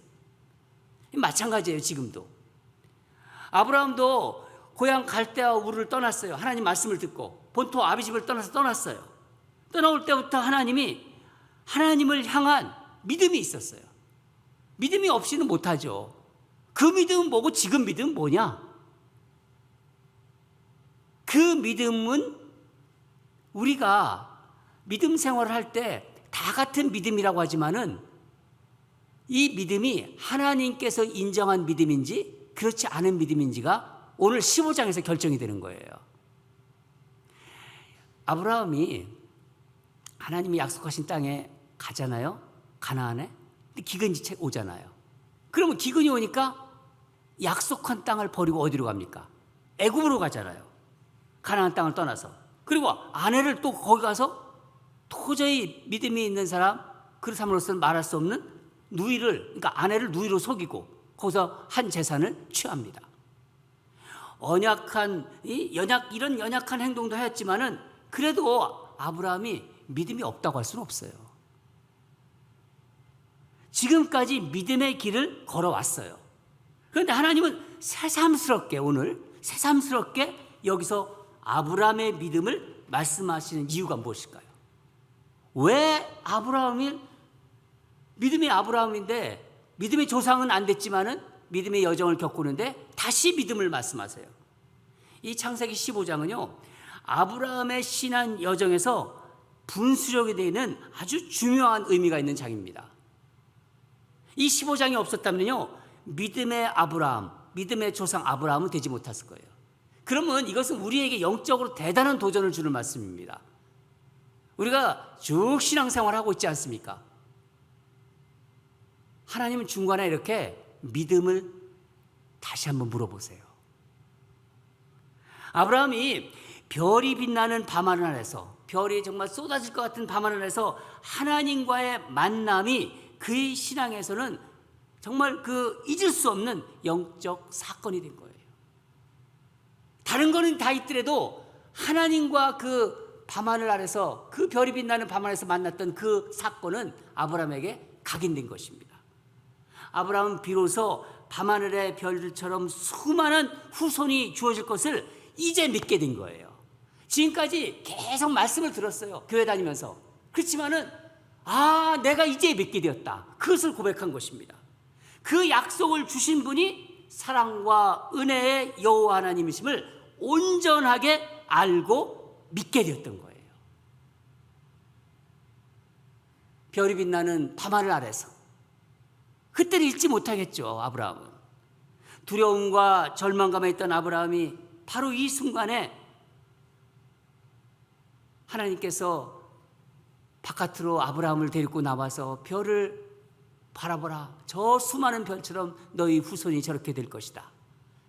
마찬가지예요. 지금도 아브라함도 고향 갈대아 우르를 떠났어요. 하나님 말씀을 듣고 본토 아비집을 떠났어요. 떠나올 때부터 하나님을 향한 믿음이 있었어요. 믿음이 없이는 못하죠. 그 믿음은 뭐고 지금 믿음은 뭐냐? 그 믿음은 우리가 믿음 생활을 할 때 다 같은 믿음이라고 하지만은 이 믿음이 하나님께서 인정한 믿음인지 그렇지 않은 믿음인지가 오늘 15장에서 결정이 되는 거예요. 아브라함이 하나님이 약속하신 땅에 가잖아요. 가나안에. 근데 기근이 오잖아요. 그러면 기근이 오니까 약속한 땅을 버리고 어디로 갑니까? 애굽으로 가잖아요. 가나안 땅을 떠나서. 그리고 아내를 또 거기 가서 도저히 믿음이 있는 사람, 그 사람으로서는 말할 수 없는 그러니까 아내를 누이로 속이고 거기서 한 재산을 취합니다. 이런 연약한 행동도 하였지만은 그래도 아브라함이 믿음이 없다고 할 수는 없어요. 지금까지 믿음의 길을 걸어왔어요. 그런데 하나님은 새삼스럽게 여기서 아브라함의 믿음을 말씀하시는 이유가 무엇일까요? 왜 아브라함이 믿음의 아브라함인데 믿음의 조상은 안 됐지만은 믿음의 여정을 겪고는데 다시 믿음을 말씀하세요. 이 창세기 15장은요, 아브라함의 신앙 여정에서 분수령이 되는 아주 중요한 의미가 있는 장입니다. 이 15장이 없었다면요, 믿음의 아브라함, 믿음의 조상 아브라함은 되지 못했을 거예요. 그러면 이것은 우리에게 영적으로 대단한 도전을 주는 말씀입니다. 우리가 쭉 신앙생활을 하고 있지 않습니까? 하나님은 중간에 이렇게 믿음을 다시 한번 물어보세요. 아브라함이 별이 빛나는 밤하늘에서, 별이 정말 쏟아질 것 같은 밤하늘에서 하나님과의 만남이 그의 신앙에서는 정말 그 잊을 수 없는 영적 사건이 된 거예요. 다른 거는 다 있더라도 하나님과 그 밤하늘 아래서, 그 별이 빛나는 밤하늘에서 만났던 그 사건은 아브라함에게 각인된 것입니다. 아브라함은 비로소 밤하늘의 별들처럼 수많은 후손이 주어질 것을 이제 믿게 된 거예요. 지금까지 계속 말씀을 들었어요, 교회 다니면서. 그렇지만은 내가 이제 믿게 되었다, 그것을 고백한 것입니다. 그 약속을 주신 분이 사랑과 은혜의 여호와 하나님이심을 온전하게 알고 믿게 되었던 거예요. 별이 빛나는 밤하늘 아래서 그때를 잊지 못하겠죠. 아브라함은 두려움과 절망감에 있던 아브라함이 바로 이 순간에 하나님께서 바깥으로 아브라함을 데리고 나와서 별을 바라보라, 저 수많은 별처럼 너희 후손이 저렇게 될 것이다,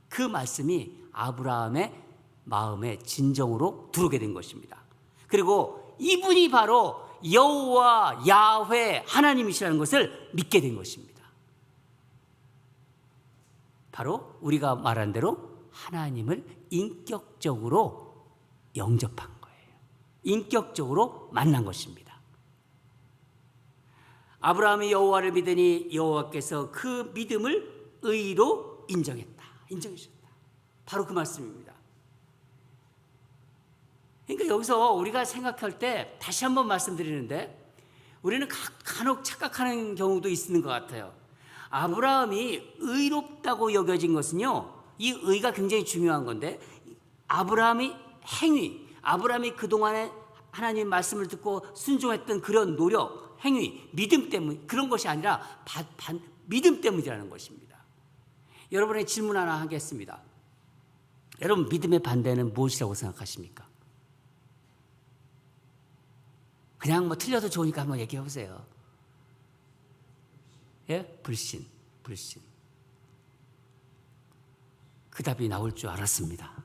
그 말씀이 아브라함의 마음에 진정으로 들어오게 된 것입니다. 그리고 이분이 바로 여호와 야훼 하나님이시라는 것을 믿게 된 것입니다. 바로 우리가 말한 대로 하나님을 인격적으로 영접한 거예요. 인격적으로 만난 것입니다. 아브라함이 여호와를 믿으니 여호와께서 그 믿음을 의로 인정하셨다. 바로 그 말씀입니다. 그러니까 여기서 우리가 생각할 때 다시 한번 말씀드리는데, 우리는 간혹 착각하는 경우도 있는 것 같아요. 아브라함이 의롭다고 여겨진 것은요, 이 의가 굉장히 중요한 건데, 아브라함이 행위, 아브라함이 그동안에 하나님 말씀을 듣고 순종했던 그런 노력, 행위, 믿음 때문, 그런 것이 아니라 믿음 때문이라는 것입니다. 여러분의 질문 하나 하겠습니다. 여러분, 믿음의 반대는 무엇이라고 생각하십니까? 그냥 뭐 틀려도 좋으니까 한번 얘기해 보세요. 예? 불신. 그 답이 나올 줄 알았습니다.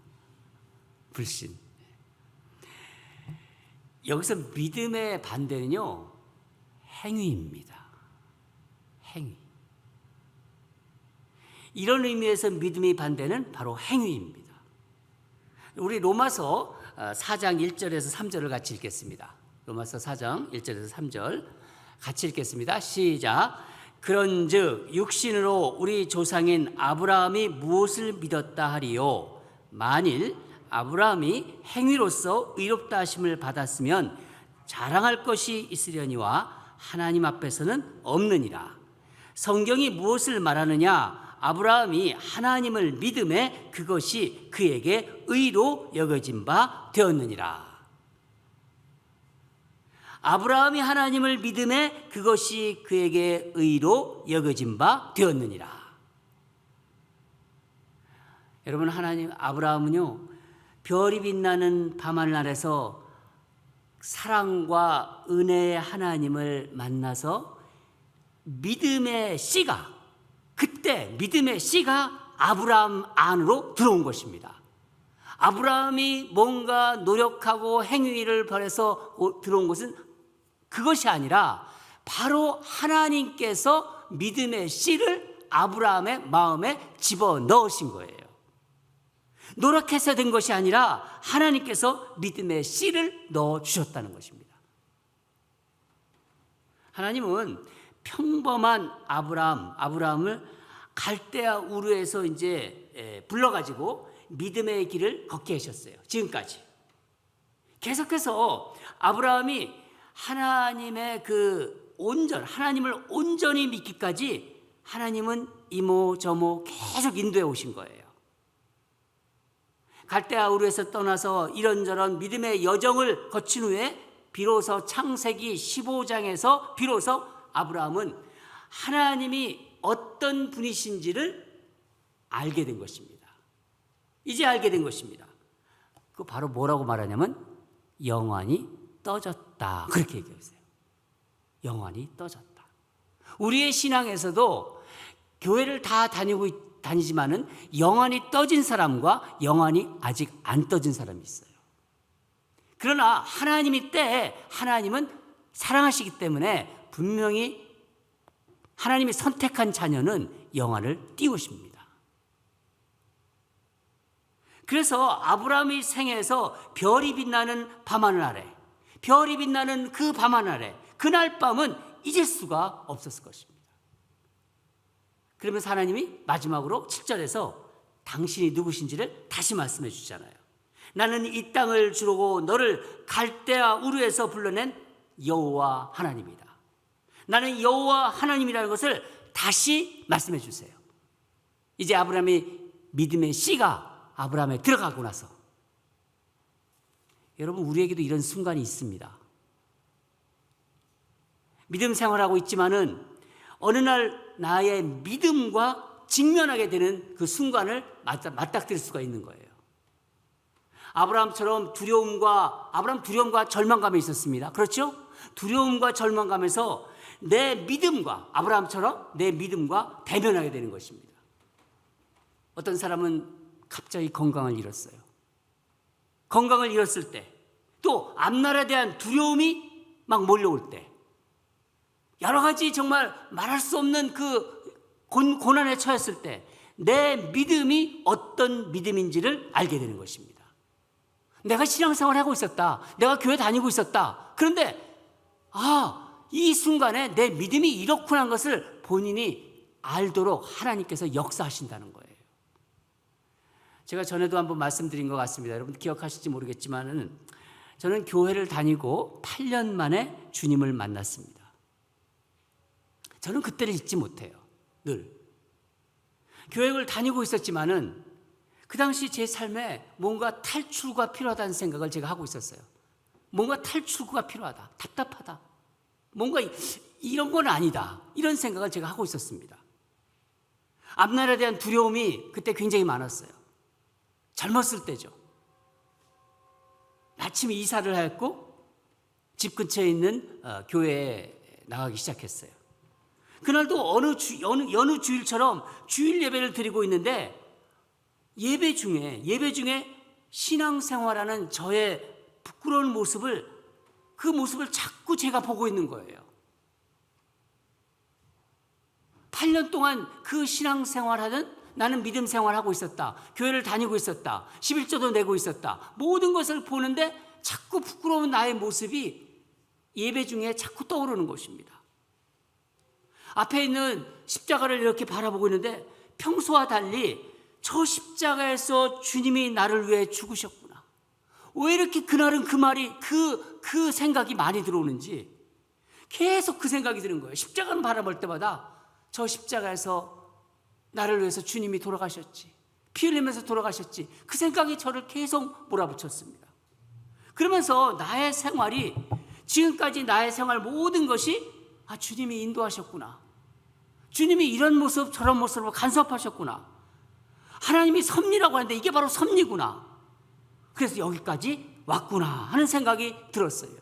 불신. 여기서 믿음의 반대는요, 행위입니다. 행위. 이런 의미에서 믿음의 반대는 바로 행위입니다. 우리 로마서 4장 1절에서 3절을 같이 읽겠습니다. 로마서 4장 1절에서 3절 같이 읽겠습니다. 시작. 그런즉 육신으로 우리 조상인 아브라함이 무엇을 믿었다 하리요? 만일 아브라함이 행위로서 의롭다 하심을 받았으면 자랑할 것이 있으려니와 하나님 앞에서는 없느니라. 성경이 무엇을 말하느냐? 아브라함이 하나님을 믿음에 그것이 그에게 의로 여겨진 바 되었느니라. 아브라함이 하나님을 믿음에 그것이 그에게 의로 여겨진 바 되었느니라. 여러분, 아브라함은요, 별이 빛나는 밤하늘 아래서 사랑과 은혜의 하나님을 만나서 믿음의 씨가, 그때 믿음의 씨가 아브라함 안으로 들어온 것입니다. 아브라함이 뭔가 노력하고 행위를 벌여서 들어온 것은 그것이 아니라 바로 하나님께서 믿음의 씨를 아브라함의 마음에 집어넣으신 거예요. 노력해서 된 것이 아니라 하나님께서 믿음의 씨를 넣어주셨다는 것입니다. 하나님은 평범한 아브라함을 갈대아 우르에서 이제 불러가지고 믿음의 길을 걷게 하셨어요. 지금까지. 계속해서 아브라함이 하나님의 하나님을 온전히 믿기까지 하나님은 이모저모 계속 인도해 오신 거예요. 갈대아 우르에서 떠나서 이런저런 믿음의 여정을 거친 후에 비로소 창세기 15장에서 비로소 아브라함은 하나님이 어떤 분이신지를 알게 된 것입니다. 이제 알게 된 것입니다. 그 바로 뭐라고 말하냐면 영환이 떠졌다. 그렇게 얘기했어요. 영환이 떠졌다. 우리의 신앙에서도 교회를 다 다니지만은 영환이 떠진 사람과 영환이 아직 안 떠진 사람이 있어요. 그러나 하나님이 때에 하나님은 사랑하시기 때문에 분명히 하나님이 선택한 자녀는 영환을 띄우십니다. 그래서 아브라함의 생애에서 별이 빛나는 밤하늘 아래, 별이 빛나는 그 밤하늘 아래, 그날 밤은 잊을 수가 없었을 것입니다. 그러면서 하나님이 마지막으로 7절에서 당신이 누구신지를 다시 말씀해 주잖아요. 나는 이 땅을 주르고 너를 갈대아 우르에서 불러낸 여호와 하나님이다. 나는 여호와 하나님이라는 것을 다시 말씀해 주세요. 이제 아브라함의 믿음의 씨가 아브라함에 들어가고 나서 여러분, 우리에게도 이런 순간이 있습니다. 믿음 생활하고 있지만은 어느 날 나의 믿음과 직면하게 되는 그 순간을 맞닥뜨릴 수가 있는 거예요. 아브라함처럼 아브라함 두려움과 절망감이 있었습니다. 그렇죠? 두려움과 절망감에서 내 믿음과, 아브라함처럼 내 믿음과 대면하게 되는 것입니다. 어떤 사람은 갑자기 건강을 잃었어요. 건강을 잃었을 때, 또 앞날에 대한 두려움이 막 몰려올 때, 여러 가지 정말 말할 수 없는 그 고난에 처했을 때 내 믿음이 어떤 믿음인지를 알게 되는 것입니다. 내가 신앙생활을 하고 있었다. 내가 교회 다니고 있었다. 그런데 이 순간에 내 믿음이 이렇구나 하는 것을 본인이 알도록 하나님께서 역사하신다는 거예요. 제가 전에도 한번 말씀드린 것 같습니다. 여러분 기억하실지 모르겠지만은 저는 교회를 다니고 8년 만에 주님을 만났습니다. 저는 그때를 잊지 못해요. 늘. 교회를 다니고 있었지만은 그 당시 제 삶에 뭔가 탈출구가 필요하다는 생각을 제가 하고 있었어요. 뭔가 탈출구가 필요하다. 답답하다. 뭔가 이런 건 아니다. 이런 생각을 제가 하고 있었습니다. 앞날에 대한 두려움이 그때 굉장히 많았어요. 젊었을 때죠. 마침 이사를 했고 집 근처에 있는 교회에 나가기 시작했어요. 그날도 어느 주일처럼 주일 예배를 드리고 있는데 예배 중에 신앙생활하는 저의 부끄러운 그 모습을 자꾸 제가 보고 있는 거예요. 8년 동안 그 신앙생활하는, 나는 믿음 생활하고 있었다. 교회를 다니고 있었다. 11조도 내고 있었다. 모든 것을 보는데 자꾸 부끄러운 나의 모습이 예배 중에 자꾸 떠오르는 것입니다. 앞에 있는 십자가를 이렇게 바라보고 있는데 평소와 달리 저 십자가에서 주님이 나를 위해 죽으셨구나. 왜 이렇게 그날은 그 말이 그 생각이 많이 들어오는지 계속 그 생각이 드는 거예요. 십자가를 바라볼 때마다 저 십자가에서 나를 위해서 주님이 돌아가셨지. 피 흘리면서 돌아가셨지. 그 생각이 저를 계속 몰아붙였습니다. 그러면서 나의 생활이, 지금까지 나의 생활 모든 것이 주님이 인도하셨구나. 주님이 이런 모습 저런 모습으로 간섭하셨구나. 하나님이 섭리라고 하는데 이게 바로 섭리구나. 그래서 여기까지 왔구나 하는 생각이 들었어요.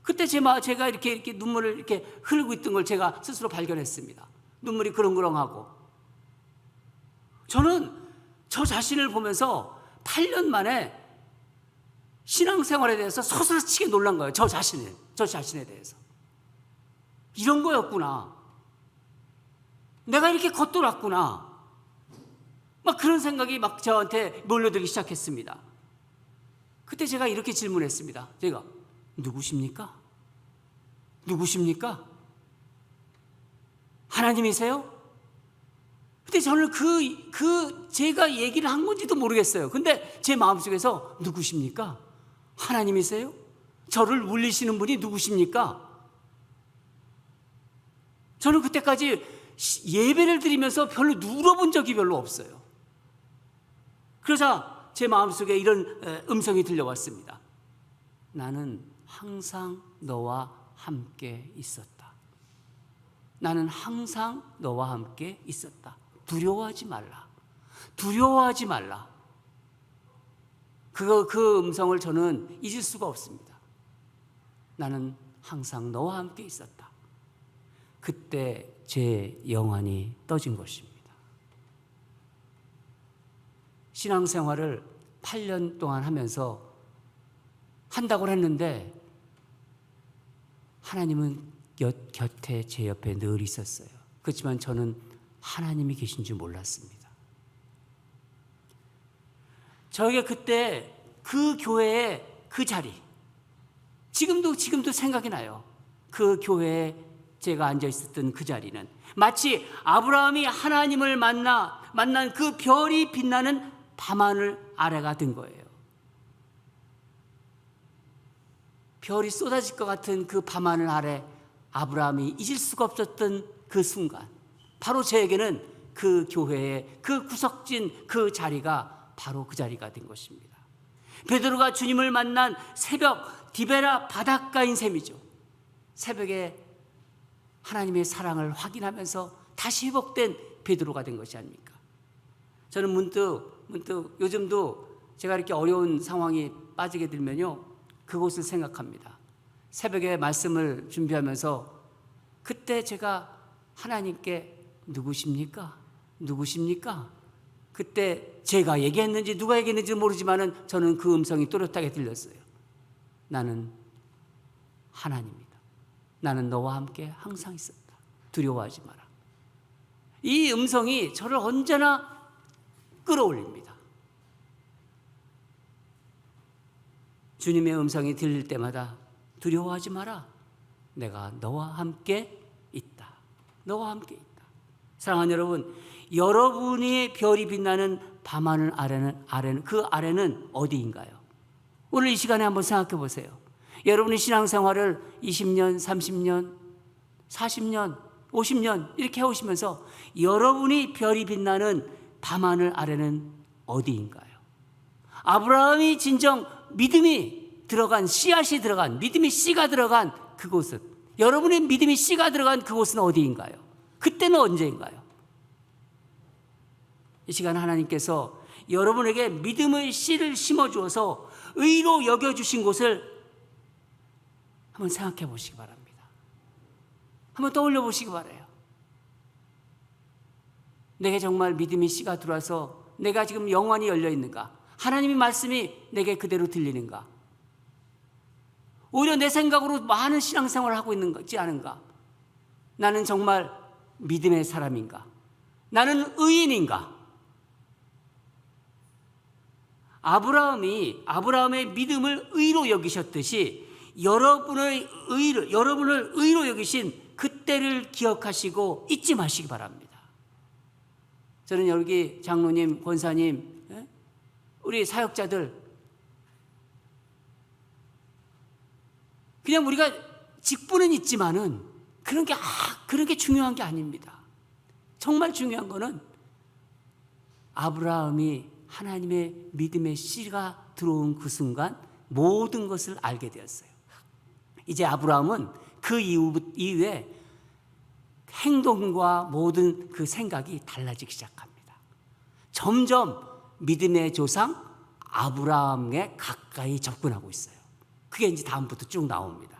그때 제가 이렇게 눈물을 이렇게 흘리고 있던 걸 제가 스스로 발견했습니다. 눈물이 그렁그렁하고. 저는 저 자신을 보면서 8년 만에 신앙생활에 대해서 서슴치게 놀란 거예요. 저 자신에 대해서. 이런 거였구나. 내가 이렇게 겉돌았구나. 막 그런 생각이 막 저한테 몰려들기 시작했습니다. 그때 제가 이렇게 질문했습니다. 제가, 누구십니까? 누구십니까? 하나님이세요? 근데 저는 제가 얘기를 한 건지도 모르겠어요. 근데 제 마음속에서 누구십니까? 하나님이세요? 저를 물리시는 분이 누구십니까? 저는 그때까지 예배를 드리면서 별로 물어본 적이 별로 없어요. 그러자 제 마음속에 이런 음성이 들려왔습니다. 나는 항상 너와 함께 있었다. 나는 항상 너와 함께 있었다. 두려워하지 말라. 두려워하지 말라. 그 음성을 저는 잊을 수가 없습니다. 나는 항상 너와 함께 있었다. 그때 제 영안이 떠진 것입니다. 신앙생활을 8년 동안 하면서 한다고 했는데 하나님은 곁에 제 옆에 늘 있었어요. 그렇지만 저는 하나님이 계신 줄 몰랐습니다. 저에게 그때 그 교회의 그 자리, 지금도 생각이 나요. 그 교회에 제가 앉아 있었던 그 자리는 마치 아브라함이 하나님을 만난 그 별이 빛나는 밤하늘 아래가 된 거예요. 별이 쏟아질 것 같은 그 밤하늘 아래 아브라함이 잊을 수가 없었던 그 순간, 바로 저에게는 그 교회의 그 구석진 그 자리가 바로 그 자리가 된 것입니다. 베드로가 주님을 만난 새벽 디베라 바닷가인 셈이죠. 새벽에 하나님의 사랑을 확인하면서 다시 회복된 베드로가 된 것이 아닙니까? 저는 문득 요즘도 제가 이렇게 어려운 상황이 빠지게 되면요, 그곳을 생각합니다. 새벽에 말씀을 준비하면서 그때 제가 하나님께 누구십니까? 그때 제가 얘기했는지 누가 얘기했는지 모르지만은 저는 그 음성이 또렷하게 들렸어요. 나는 하나님이다. 나는 너와 함께 항상 있었다. 두려워하지 마라. 이 음성이 저를 언제나 끌어올립니다. 주님의 음성이 들릴 때마다 두려워하지 마라. 내가 너와 함께 있다. 너와 함께 있다. 사랑하는 여러분, 여러분이 별이 빛나는 밤하늘 아래는 그 아래는 어디인가요? 오늘 이 시간에 한번 생각해 보세요. 여러분의 신앙생활을 20년, 30년, 40년, 50년 이렇게 해오시면서 여러분이 별이 빛나는 밤하늘 아래는 어디인가요? 아브라함이 진정 믿음이 들어간 씨앗이 들어간 믿음의 씨가 들어간 그곳은, 여러분의 믿음의 씨가 들어간 그곳은 어디인가요? 그때는 언제인가요? 이 시간 하나님께서 여러분에게 믿음의 씨를 심어주어서 의로 여겨주신 곳을 한번 생각해 보시기 바랍니다. 한번 떠올려 보시기 바라요. 내게 정말 믿음의 씨가 들어와서 내가 지금 영원히 열려 있는가? 하나님의 말씀이 내게 그대로 들리는가? 오히려 내 생각으로 많은 신앙생활을 하고 있는 거지 않은가? 나는 정말 믿음의 사람인가? 나는 의인인가? 아브라함의 믿음을 의로 여기셨듯이 여러분을 의로 여기신 그때를 기억하시고 잊지 마시기 바랍니다. 저는 여기 장로님, 권사님, 우리 사역자들, 그냥 우리가 직분은 있지만은 그런 게 중요한 게 아닙니다. 정말 중요한 거는 아브라함이 하나님의 믿음의 씨가 들어온 그 순간 모든 것을 알게 되었어요. 이제 아브라함은 그 이후에 행동과 모든 그 생각이 달라지기 시작합니다. 점점 믿음의 조상 아브라함에 가까이 접근하고 있어요. 그게 이제 다음부터 쭉 나옵니다.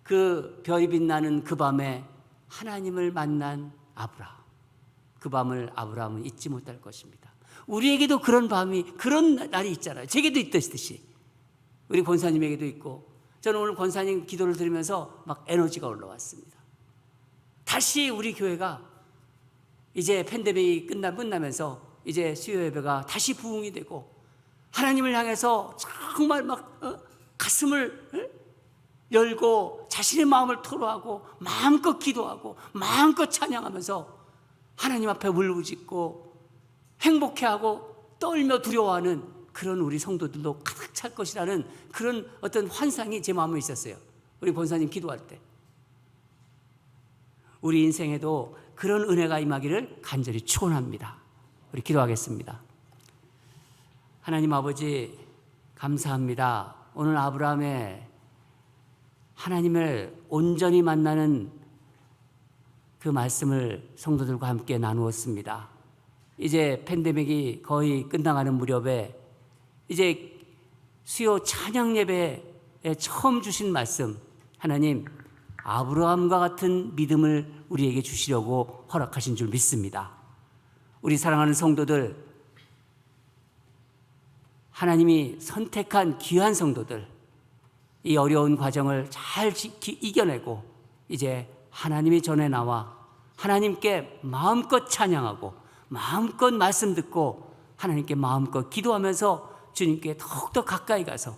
그 별이 빛나는 그 밤에 하나님을 만난 아브라함, 그 밤을 아브라함은 잊지 못할 것입니다. 우리에게도 그런 날이 있잖아요. 제게도 있듯이 우리 권사님에게도 있고, 저는 오늘 권사님 기도를 들으면서 막 에너지가 올라왔습니다. 다시 우리 교회가 이제 팬데믹이 끝나면서 이제 수요 예배가 다시 부흥이 되고, 하나님을 향해서 정말 막 가슴을 열고 자신의 마음을 토로하고 마음껏 기도하고 마음껏 찬양하면서 하나님 앞에 울부짖고 행복해하고 떨며 두려워하는 그런 우리 성도들도 가득 찰 것이라는 그런 어떤 환상이 제 마음에 있었어요. 우리 권사님 기도할 때. 우리 인생에도 그런 은혜가 임하기를 간절히 축원합니다. 우리 기도하겠습니다. 하나님 아버지 감사합니다. 오늘 아브라함의 하나님을 온전히 만나는 그 말씀을 성도들과 함께 나누었습니다. 이제 팬데믹이 거의 끝나가는 무렵에 이제 수요 찬양 예배에 처음 주신 말씀, 하나님 아브라함과 같은 믿음을 우리에게 주시려고 허락하신 줄 믿습니다. 우리 사랑하는 성도들, 하나님이 선택한 귀한 성도들, 이 어려운 과정을 잘 이겨내고 이제 하나님의 전에 나와 하나님께 마음껏 찬양하고 마음껏 말씀 듣고 하나님께 마음껏 기도하면서 주님께 더욱더 가까이 가서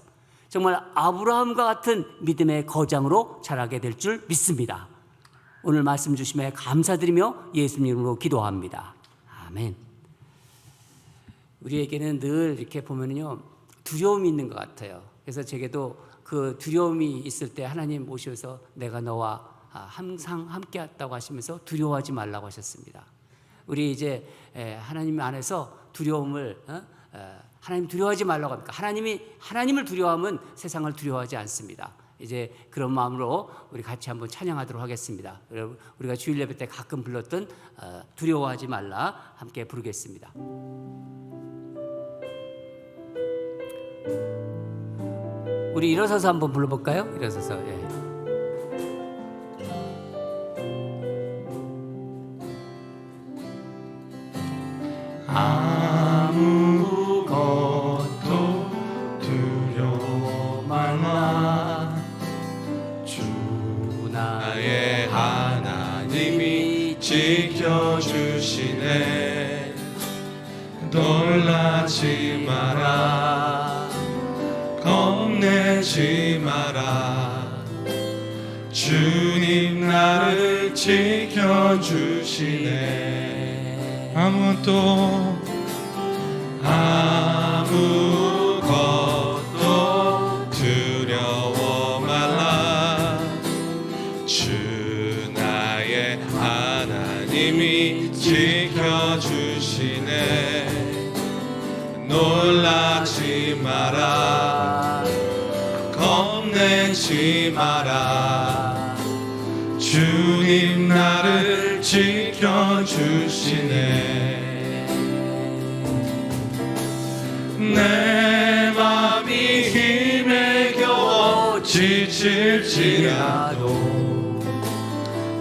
정말 아브라함과 같은 믿음의 거장으로 자라게 될 줄 믿습니다. 오늘 말씀 주심에 감사드리며 예수님 이름으로 기도합니다. 아멘. 우리에게는 늘 이렇게 보면요 두려움이 있는 것 같아요. 그래서 제게도 그 두려움이 있을 때 하나님 모셔서 내가 너와 항상 함께 했다고 하시면서 두려워하지 말라고 하셨습니다. 우리 이제 하나님 안에서 두려움을 하나님 두려워하지 말라고 합니까? 하나님을 두려워하면 세상을 두려워하지 않습니다. 이제 그런 마음으로 우리 같이 한번 찬양하도록 하겠습니다. 여러분, 우리가 주일 예배 때 가끔 불렀던 두려워하지 말라 함께 부르겠습니다. 우리 일어서서 한번 불러볼까요? 일어서서. 예. 아무것도 두려워 말라. 주 나의 하나님이 지켜주시네. 놀라지 마라, 겁내지 마라. 주님 나를 지켜주시네. 아무것도 두려워 말라. 주 나의 하나님이 지켜주시네. 놀라지 마라, 겁내지 마라. 주님 나를 지켜주시네. 내 맘이 힘에 겨워 지칠지라도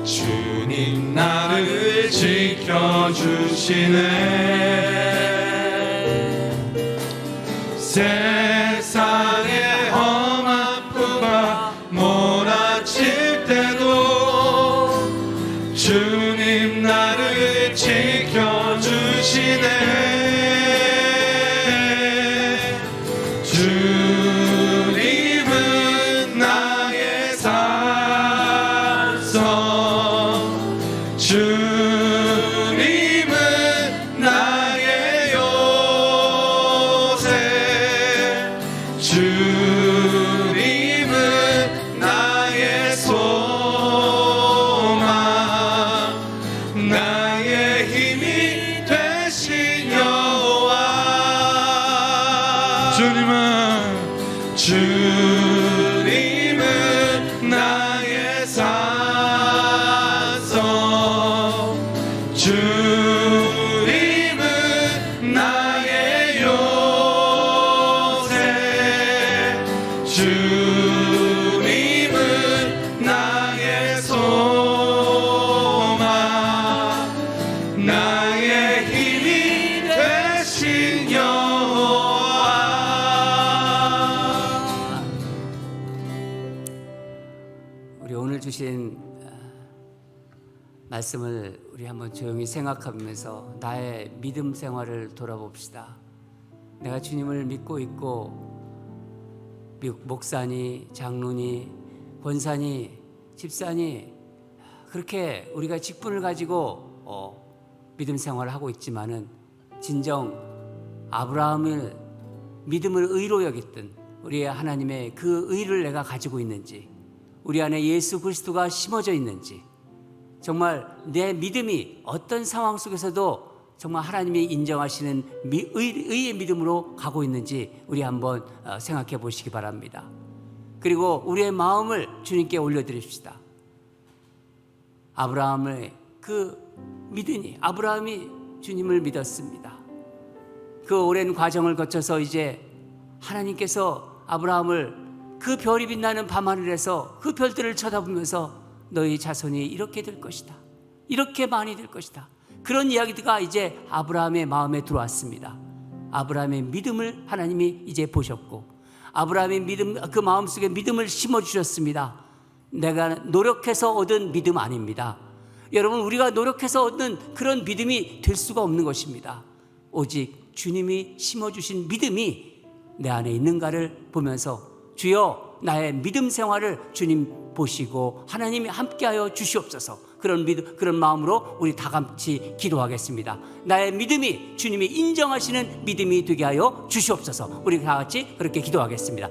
주님 나를 지켜주시네. 세상의 험한 부가 몰아칠 때도 주님 나를 지켜주시네. 주님은 나의 산성, 주님은 나의 요새, 주님은 나의 소망, 나의 힘이 되신 여호와. 주님은 나의 산성, 주님은 나의 요새, 주님은 나의 소망, 나의 힘이 되신 여호와. 우리 오늘 주신 말씀을 우리 한번 조용히 생각하면서 나의 믿음 생활을 돌아봅시다. 내가 주님을 믿고 있고 목사니 장로니 권사니 집사니 그렇게 우리가 직분을 가지고 믿음 생활을 하고 있지만은 진정 아브라함을 믿음을 의로 여겼던 우리의 하나님의 그 의를 내가 가지고 있는지, 우리 안에 예수 그리스도가 심어져 있는지, 정말 내 믿음이 어떤 상황 속에서도 정말 하나님이 인정하시는 의의 믿음으로 가고 있는지 우리 한번 생각해 보시기 바랍니다. 그리고 우리의 마음을 주님께 올려드립시다. 아브라함의 그 믿으니 아브라함이 주님을 믿었습니다. 그 오랜 과정을 거쳐서 이제 하나님께서 아브라함을 그 별이 빛나는 밤하늘에서 그 별들을 쳐다보면서 너희 자손이 이렇게 될 것이다, 이렇게 많이 될 것이다, 그런 이야기가 이제 아브라함의 마음에 들어왔습니다. 아브라함의 믿음을 하나님이 이제 보셨고, 아브라함의 믿음, 그 마음속에 믿음을 심어주셨습니다. 내가 노력해서 얻은 믿음 아닙니다. 여러분, 우리가 노력해서 얻는 그런 믿음이 될 수가 없는 것입니다. 오직 주님이 심어주신 믿음이 내 안에 있는가를 보면서 주여 나의 믿음 생활을 주님 보시고 하나님이 함께하여 주시옵소서. 그런 믿음, 그런 마음으로 우리 다 같이 기도하겠습니다. 나의 믿음이 주님이 인정하시는 믿음이 되게 하여 주시옵소서. 우리 다 같이 그렇게 기도하겠습니다.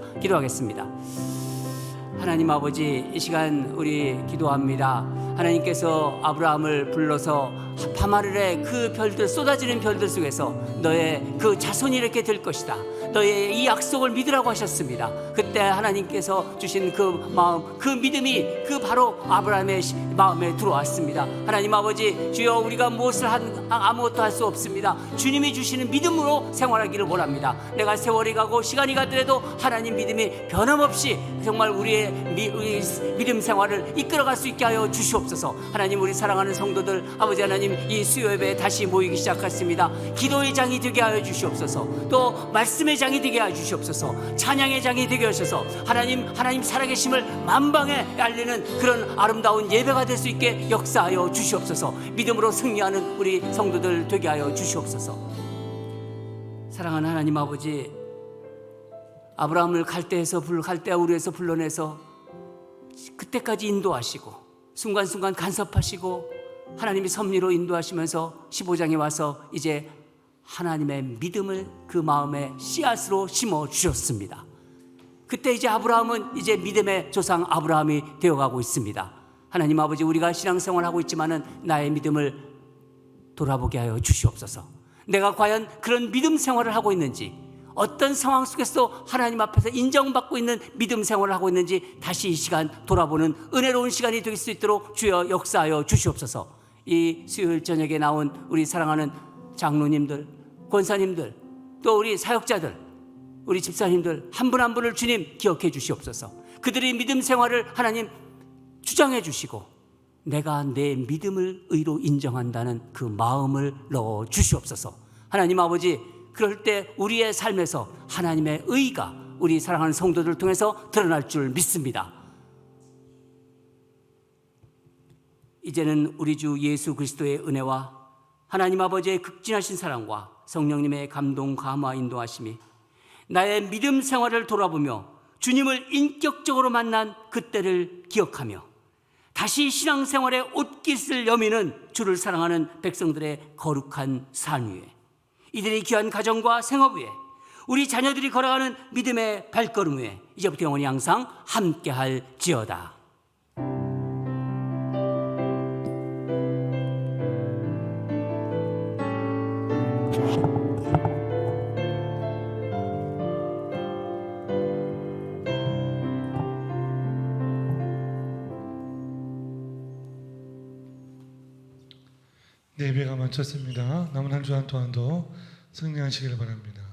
하나님 아버지, 이 시간 우리 기도합니다. 하나님께서 아브라함을 불러서 밤하늘에 그 별들, 쏟아지는 별들 속에서 너의 그 자손이 이렇게 될 것이다, 너의 이 약속을 믿으라고 하셨습니다. 그때 하나님께서 주신 그 마음, 그 믿음이 그 바로 아브라함의 마음에 들어왔습니다. 하나님 아버지, 주여 우리가 무엇을 아무것도 할 수 없습니다. 주님이 주시는 믿음으로 생활하기를 원합니다. 내가 세월이 가고 시간이 가더라도 하나님 믿음이 변함없이 정말 우리 믿음 생활을 이끌어갈 수 있게 하여 주시옵소서. 하나님, 우리 사랑하는 성도들, 아버지 하나님, 이 수요 예배에 다시 모이기 시작했습니다. 기도의 장이 되게 하여 주시옵소서. 또 말씀의 장이 되게 하여 주시옵소서. 찬양의 장이 되게 하셔서 하나님 살아계심을 만방에 알리는 그런 아름다운 예배가 될 수 있게 역사하여 주시옵소서. 믿음으로 승리하는 우리 성도들 되게 하여 주시옵소서. 사랑하는 하나님 아버지, 아브라함을 갈대아 우르에서 불러내서 그때까지 인도하시고 순간순간 간섭하시고 하나님이 섭리로 인도하시면서 15장에 와서 이제 하나님의 믿음을 그 마음에 씨앗으로 심어 주셨습니다. 그때 이제 아브라함은 이제 믿음의 조상 아브라함이 되어가고 있습니다. 하나님 아버지, 우리가 신앙생활하고 있지만은 나의 믿음을 돌아보게 하여 주시옵소서. 내가 과연 그런 믿음 생활을 하고 있는지, 어떤 상황 속에서도 하나님 앞에서 인정받고 있는 믿음 생활을 하고 있는지 다시 이 시간 돌아보는 은혜로운 시간이 될 수 있도록 주여 역사하여 주시옵소서. 이 수요일 저녁에 나온 우리 사랑하는 장로님들, 권사님들, 또 우리 사역자들, 우리 집사님들 한 분 한 분을 주님 기억해 주시옵소서. 그들의 믿음 생활을 하나님 주장해 주시고 내가 내 믿음을 의로 인정한다는 그 마음을 넣어 주시옵소서. 하나님 아버지, 그럴 때 우리의 삶에서 하나님의 의가 우리 사랑하는 성도들을 통해서 드러날 줄 믿습니다. 이제는 우리 주 예수 그리스도의 은혜와 하나님 아버지의 극진하신 사랑과 성령님의 감동, 감화, 인도하심이 나의 믿음 생활을 돌아보며 주님을 인격적으로 만난 그때를 기억하며 다시 신앙생활의 옷깃을 여미는 주를 사랑하는 백성들의 거룩한 산 위에, 이들의 귀한 가정과 생업 위에, 우리 자녀들이 걸어가는 믿음의 발걸음 위에 이제부터 영원히 항상 함께할지어다. 네, 예배가 마쳤습니다. 남은 한 주간 동안도 승리하시기를 바랍니다.